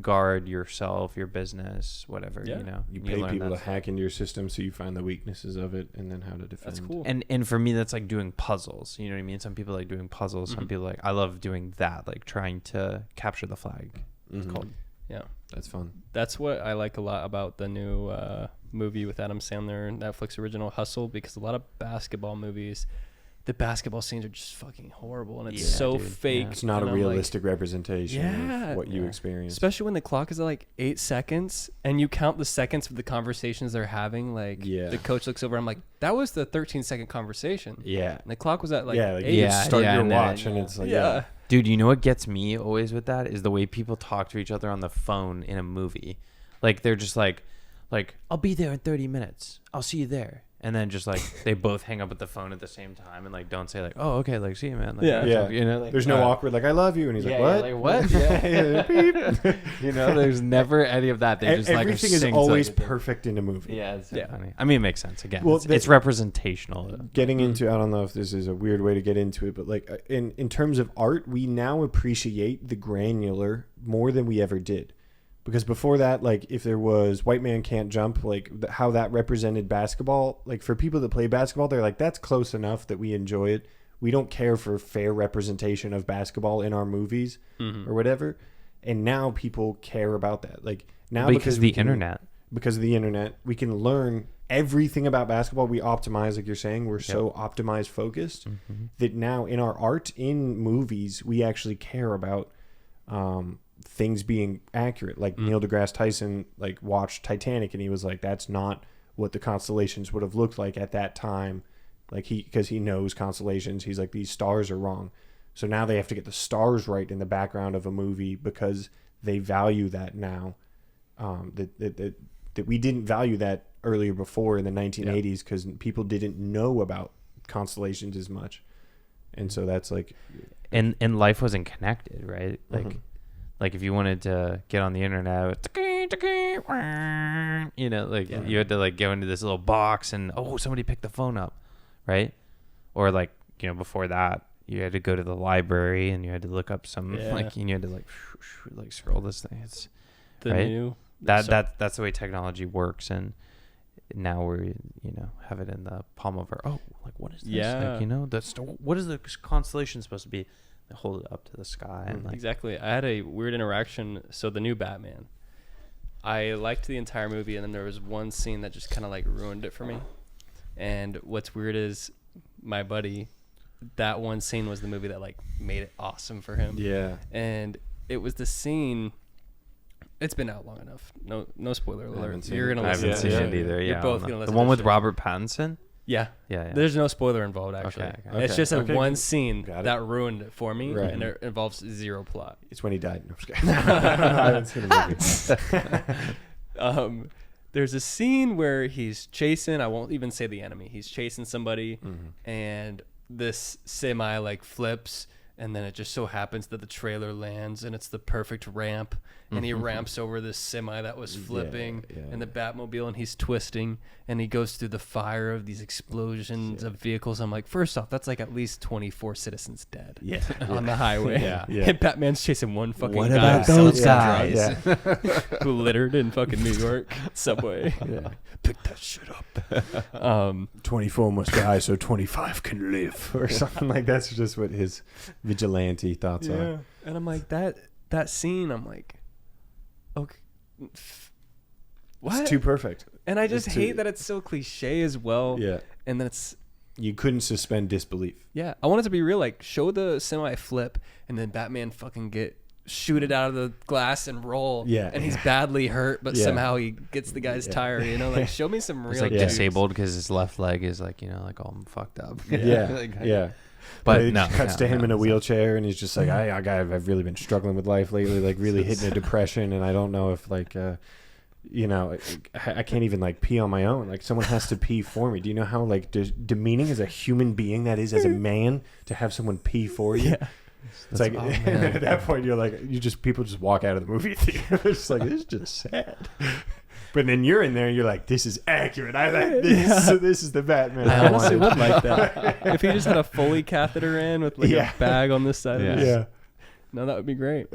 guard yourself, your business, whatever, Yeah. you know. You pay learn people to that hack into your system so you find the weaknesses of it and then how to defend. That's cool. And for me that's like doing puzzles, you know what I mean? Some people like doing puzzles, some Mhm. people like I love doing that, like trying to capture the flag. It's Mhm. called. Yeah, That's fun. that's what I like a lot about the new movie with Adam Sandler, Netflix original Hustle, because a lot of basketball movies the basketball scenes are just fucking horrible, and it's Yeah, so dude. fake. Yeah. It's not a and I'm like, realistic representation Yeah. of what you Yeah. experience. especially when the clock is at like 8 seconds and you count the seconds of the conversations they're having. Like Yeah. the coach looks over, I'm like, that was the 13-second conversation. Yeah. And the clock was at like Like 8. you Yeah, just start yeah, your and then watch it- and it's like, Yeah. Dude, you know what gets me always with that is the way people talk to each other on the phone in a movie. Like they're just like I'll be there in 30 minutes. I'll see you there. And then just like they both hang up with the phone at the same time and like don't say like, oh, okay, like see you, man. Like, Yeah. Yeah. you know, like, There's no awkward, like, I love you. And he's yeah, like, yeah, what? like what? Yeah, beep. You know, there's never any of that. They just like Everything is sing always like a thing. perfect in a movie. Yeah, it's so Yeah. funny. I mean, it makes sense. Again, Well, it's representational. Getting into, I don't know if this is a weird way to get into it, but like in terms of art, we now appreciate the granular more than we ever did. Because before that, like if there was White Man Can't Jump, like how that represented basketball, like for people that play basketball, they're like, that's close enough that we enjoy it. We don't care for fair representation of basketball in our movies or whatever. And now people care about that. Like now because we the can- internet. because of the internet, we can learn everything about basketball. We optimize, like you're saying, we're so optimized focused that now in our art, in movies, we actually care about things being accurate. Like Neil deGrasse Tyson like watched Titanic and he was like, that's not what the constellations would have looked like at that time. Like because he knows constellations, he's like, these stars are wrong. So now they have to get the stars right in the background of a movie because they value that now. That we didn't value that earlier before in the 1980s because people didn't know about constellations as much. And so that's like, And life wasn't connected, right? Like if you wanted to get on the internet, you know, like you had to like go into this little box and somebody picked the phone up, right? Or like, you know, before that you had to go to the library and you had to look up some like you had to like scroll this thing. It's The right? new that's the way technology works, and now we're, you know, have it in the palm of our like what is this? Yeah. Like, you know, what is the constellation supposed to be? They hold it up to the sky and like Exactly. I had a weird interaction. So the new Batman, I liked the entire movie, and then there was one scene that just kind of like ruined it for me. And what's weird is my buddy, that one scene was the movie that like made it awesome for him. yeah. And it was the scene. It's been out long enough. No spoiler alert. haven't seen You're it. gonna I listen haven't to seen it. it either. You're Yeah, both I don't gonna know. listen The one to with shit. Robert Pattinson. Yeah. Yeah. There's no spoiler involved, actually. Okay. It's just a Okay, one cool. scene Got it. that ruined it for me, Right. and it involves zero plot. It's when he died. No, I'm just kidding. I haven't seen the movie. There's a scene where he's chasing, I won't even say the enemy, he's chasing somebody, and this semi like flips, and then it just so happens that the trailer lands and it's the perfect ramp, and he ramps over this semi that was flipping, and the Batmobile, and he's twisting, and he goes through the fire of these explosions of vehicles. I'm like, first off, that's like at least 24 citizens dead on the highway. And Batman's chasing one fucking What guy about selling those some guys? drugs who littered in fucking New York subway. Pick that shit up. 24 must die so 25 can live, or something like that's just what his vigilante thoughts are. And I'm like, that scene, I'm like, okay, what? It's too perfect. And I just it's too- hate that it's so cliche as well. Yeah. And then it's, You couldn't suspend disbelief. yeah, I want it to be real. Like, show the semi flip, and then Batman fucking shoot it out of the glass and roll. Yeah. And he's badly hurt, but Yeah. somehow he gets the guy's tire. You know, like, show me some real. He's like dudes. disabled because his left leg is like, you know, like all fucked up. Yeah. Like, Yeah. But it no, cuts to him in a it's wheelchair, and he's just like, I've really been struggling with life lately, like really hitting a depression, and I don't know if like, you know, I can't even like pee on my own. Like someone has to pee for me. Do you know how like demeaning as a human being that is as a man to have someone pee for you? Yeah. It's like at that point you're like people just walk out of the movie theater. It's like, this is just sad. But then you're in there and you're like, this is accurate. I like this. Yeah. So this is the Batman I I honestly wanted. would like that. If he just had a Foley catheter in with like Yeah. a bag on this side Yeah. of his. Yeah. No, that would be great.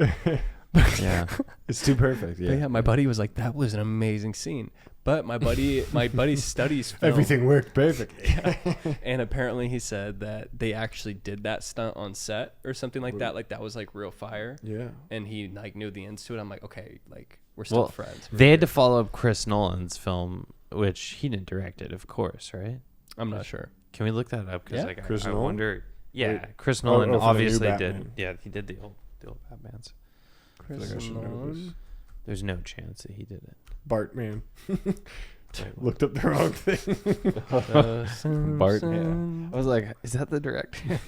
yeah. It's too perfect. But yeah, my buddy was like, that was an amazing scene. But my buddy studies film. Everything worked perfectly. And apparently he said that they actually did that stunt on set or something like that. Like that was like real fire. Yeah. And he like knew the ends to it. I'm like, okay, like we're still Well, friends. they had to follow up Chris Nolan's film, which he didn't direct it, of course, right? I'm not sure. Can we look that up? Because Yeah. like Chris I Nolan? wonder. Yeah, Wait. Chris Nolan for the new obviously did. Batman. Yeah, he did the old Batmans. I feel like I should know this. There's no chance that he did it. Bartman. Looked up the wrong thing. Bart. I was like, is that the director?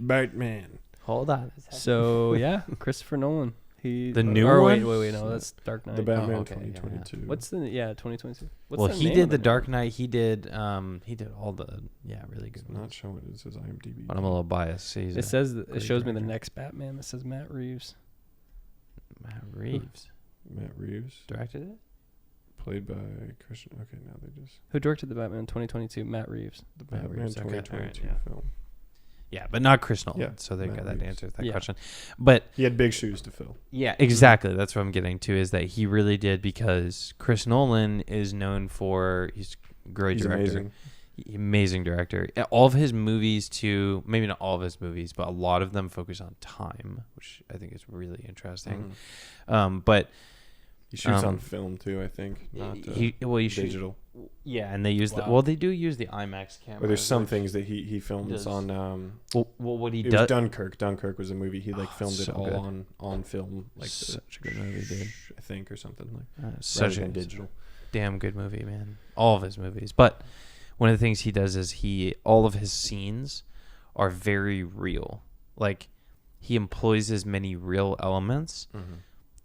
Bartman. Hold on. So yeah, Christopher Nolan. He The new or one? Wait, no, that's Dark Knight. The Batman okay, yeah, 2022. What's the 2022? What's Well, the he name did of the movie? Dark Knight. He did all the really good I'm not ones. sure what it says IMDb. But I'm a little biased. So he's It says it great shows me the director. next Batman. It says Matt Reeves. Matt Reeves Matt Reeves, directed it. played by Christian. Okay, now they just Who directed the Batman 2022? Matt Reeves. the Matt Batman Reeves, okay, 2022 alright, yeah. film. Yeah, but not Chris Nolan. Yeah, So they Matt got that Reeves. answer to that Yeah. question. But He had big shoes to fill. yeah, exactly. That's what I'm getting to is that he really did because Chris Nolan is known for he's a great He's director. amazing. Amazing director. All of his movies too, maybe not all of his movies, but a lot of them focus on time, which I think is really interesting. But He shoots on film too, I think. Not he shoots digital. yeah, and they use Wow. they do use the IMAX camera. But there's some which- things that he films does- on. Well, what he It was does. Dunkirk. Dunkirk was a movie. He filmed so it all good. on film, like Such a good movie, dude. I think, or something like. Such rather a than digital. damn good movie, man. All of his movies, but one of the things he does is all of his scenes are very real. Like he employs as many real elements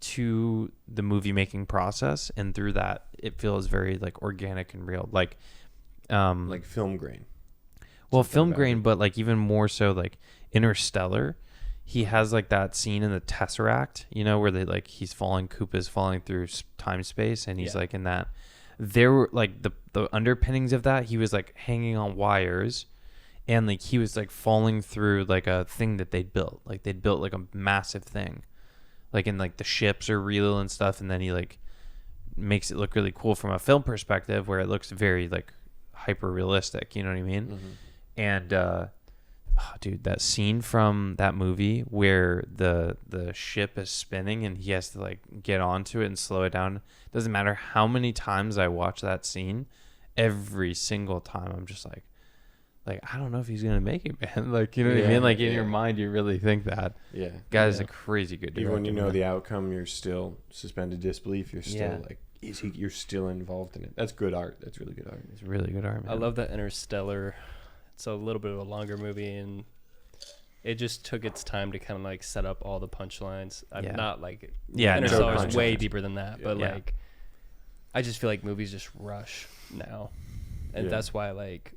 to the movie making process, and through that, it feels very like organic and real. Like Film grain. well, something film about grain, it. but like even more so like Interstellar. He has like that scene in the Tesseract, where he's falling, Koopa's falling through time space, and he's Yeah. like in that. There were like the underpinnings of that. He was like hanging on wires, and like he was like falling through like a thing that they built. Like they'd built like a massive thing, like and like the ships are real and stuff. And then he like makes it look really cool from a film perspective, where it looks very like hyper realistic. You know what I mean? And dude, that scene from that movie where the ship is spinning and he has to like get onto it and slow it down. Doesn't matter how many times I watch that scene, every single time I'm just like I don't know if he's gonna make it, man. Like, you know what I mean? Like in your mind, you really think that. Yeah. Guy's Yeah. a crazy good director. Even when you know man. the outcome, you're still suspended disbelief. You're still Yeah. like, you're still involved in it. That's good art. That's really good art. It's really good art, man. I love that Interstellar. It's a little bit of a longer movie, and it just took its time to kind of like set up all the punchlines. I'm Yeah. not like Yeah, no, Interstellar is punchlines. way deeper than that, but Yeah. like I just feel like movies just rush now, and Yeah. that's why like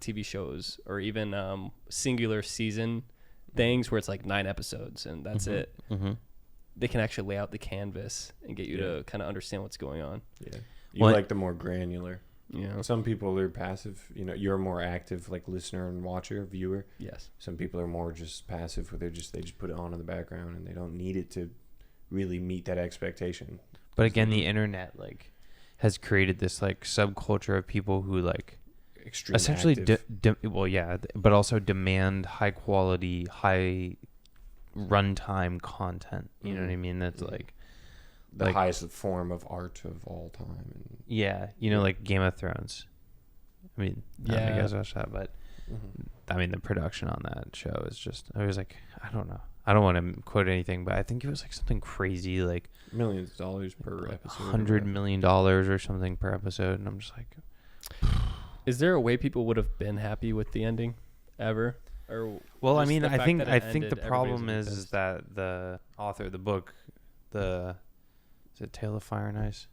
TV shows or even singular season things where it's like 9 episodes and that's it. Mm-hmm. They can actually lay out the canvas and get you to kind of understand what's going on. Yeah. You Well, like the more granular. You know? Some people are passive. You're a more active, like listener and watcher, viewer. Yes. Some people are more just passive, where they just put it on in the background and they don't need it to really meet that expectation. But again, the internet like has created this like subculture of people who like Extreme essentially active. but also demand high quality, high runtime content. You know what I mean? That's like the like- highest form of art of all time. And yeah, like Game of Thrones. I mean, I Yeah. guess watch that, but I mean the production on that show is just. I was like, I don't know. I don't want to quote anything, but I think it was like something crazy, like millions of dollars per like episode. $100 million or something per episode, and I'm just like, Is there a way people would have been happy with the ending ever? Or well, I just mean, the I fact think that it the ended, everybody problem was is pissed? that the author of the book, is it Tale of Fire and Ice?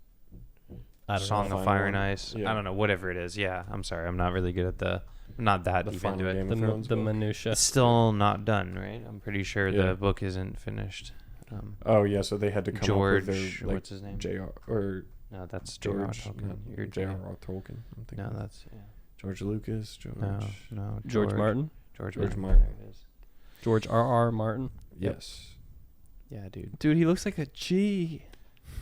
I don't Song know. of Final Fire one. and Ice. Yeah. I don't know, whatever it is. Yeah, I'm sorry, I'm not really good at not that The deep final into it. Game of Thrones The book. minutia. It's still not done, right? I'm pretty sure Yeah. the book isn't finished. Oh yeah, so they had to come George, up with their, like, what's his name? J.R. or No, that's J.R.R. George. Tolkien. You're J.R.R. Tolkien. I'm thinking No, of that's George Lucas. George. no. George Martin. George George Martin. Martin. There it is. George R.R. Martin. Yes. Yeah, dude. Dude, he looks like a G.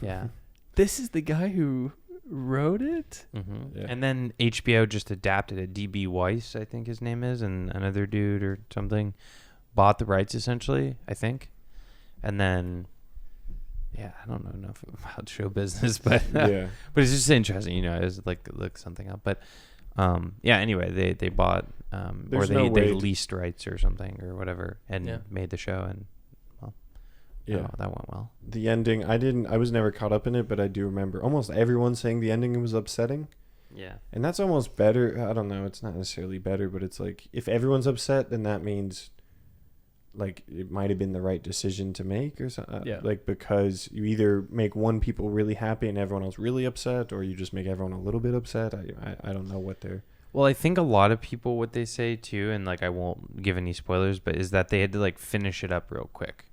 Yeah. This is the guy who wrote it? Mm-hmm. Yeah. And then HBO just adapted it. D.B. Weiss, I think his name is, and another dude or something bought the rights essentially, I think. And then, yeah, I don't know enough about show business, but Yeah. but it's just interesting, it's like look something up. But Yeah. Anyway, they bought or There's they no way to- leased rights or something or whatever and Yeah. made the show, and well, Yeah. that went well. The ending, I was never caught up in it, but I do remember almost everyone saying the ending was upsetting. Yeah. And that's almost better. I don't know. It's not necessarily better, but it's like if everyone's upset, then that means like it might have been the right decision to make or something. Yeah. Like because you either make one people really happy and everyone else really upset, or you just make everyone a little bit upset. I don't know what they're. Well, I think a lot of people, what they say too, and like I won't give any spoilers, but is that they had to like finish it up real quick.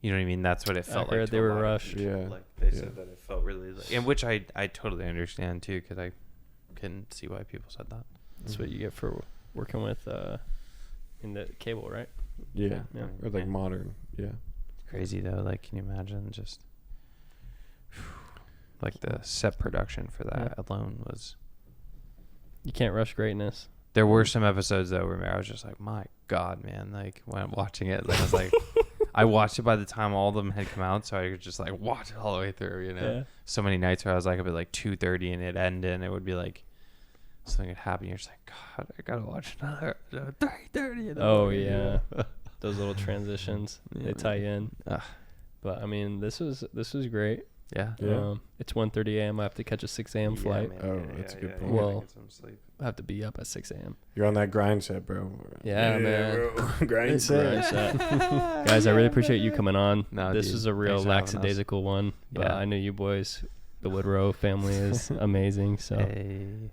You know what I mean? That's what it felt like. heard to they a were lot of rushed. people. Yeah. Like they Yeah. said that it felt really, like, and which I totally understand too, because I can see why people said that. That's what you get for working with in the cable, right? Yeah. Yeah. Or like Yeah. modern. Yeah. Crazy though. Like, can you imagine just like the set production for that alone was. You can't rush greatness. There were some episodes though where I was just like, my God, man! Like when I'm watching it, like, I was like, I watched it by the time all of them had come out, so I could just like watch it all the way through. You know, Yeah. so many nights where I was like up at like 2:30 and it ended, and it would be like something would happen. You're just like, God, I gotta watch another 3:30. Oh yeah, those little transitions they Yeah, tie in. Ugh. But I mean, this was great. Yeah. Yeah. It's 1:30 a.m. I have to catch a 6 a.m. flight. man. Oh, that's a good point. you gotta Well, get some sleep. I have to be up at 6 a.m. You're on that grind set, bro. Yeah, man. Bro. grind Grind set. set. Guys, I really appreciate you coming on. No, This dude. is a real Thanks for having us. lackadaisical one. But Yeah. I know you boys, the Woodrow family is amazing. So Hey.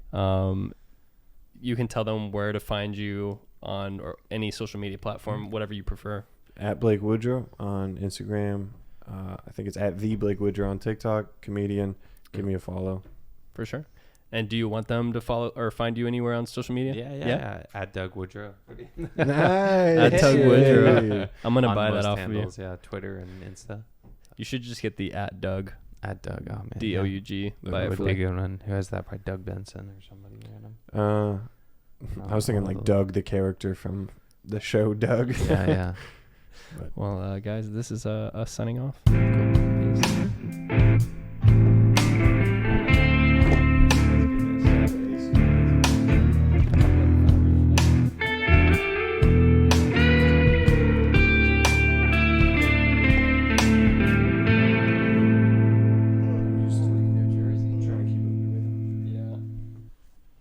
you can tell them where to find you on or any social media platform, whatever you prefer. At Blake Woodrow on Instagram. I think it's at the Blake Woodrow on TikTok. Comedian. Give me a follow. For sure. And do you want them to follow or find you anywhere on social media? Yeah. At Doug Woodrow. Nice. At Doug Woodrow. I'm going to On buy that most off handles, of you. Yeah, Twitter and Insta. You should just get the at Doug, At Doug. Oh man. D-O-U-G. Yeah. Buy it Would for be a like, good one. Who has that? By Doug Benson or somebody random. I was thinking like Doug, the character from the show Doug. Yeah, yeah. well, guys, this is us signing off. Cool. Peace.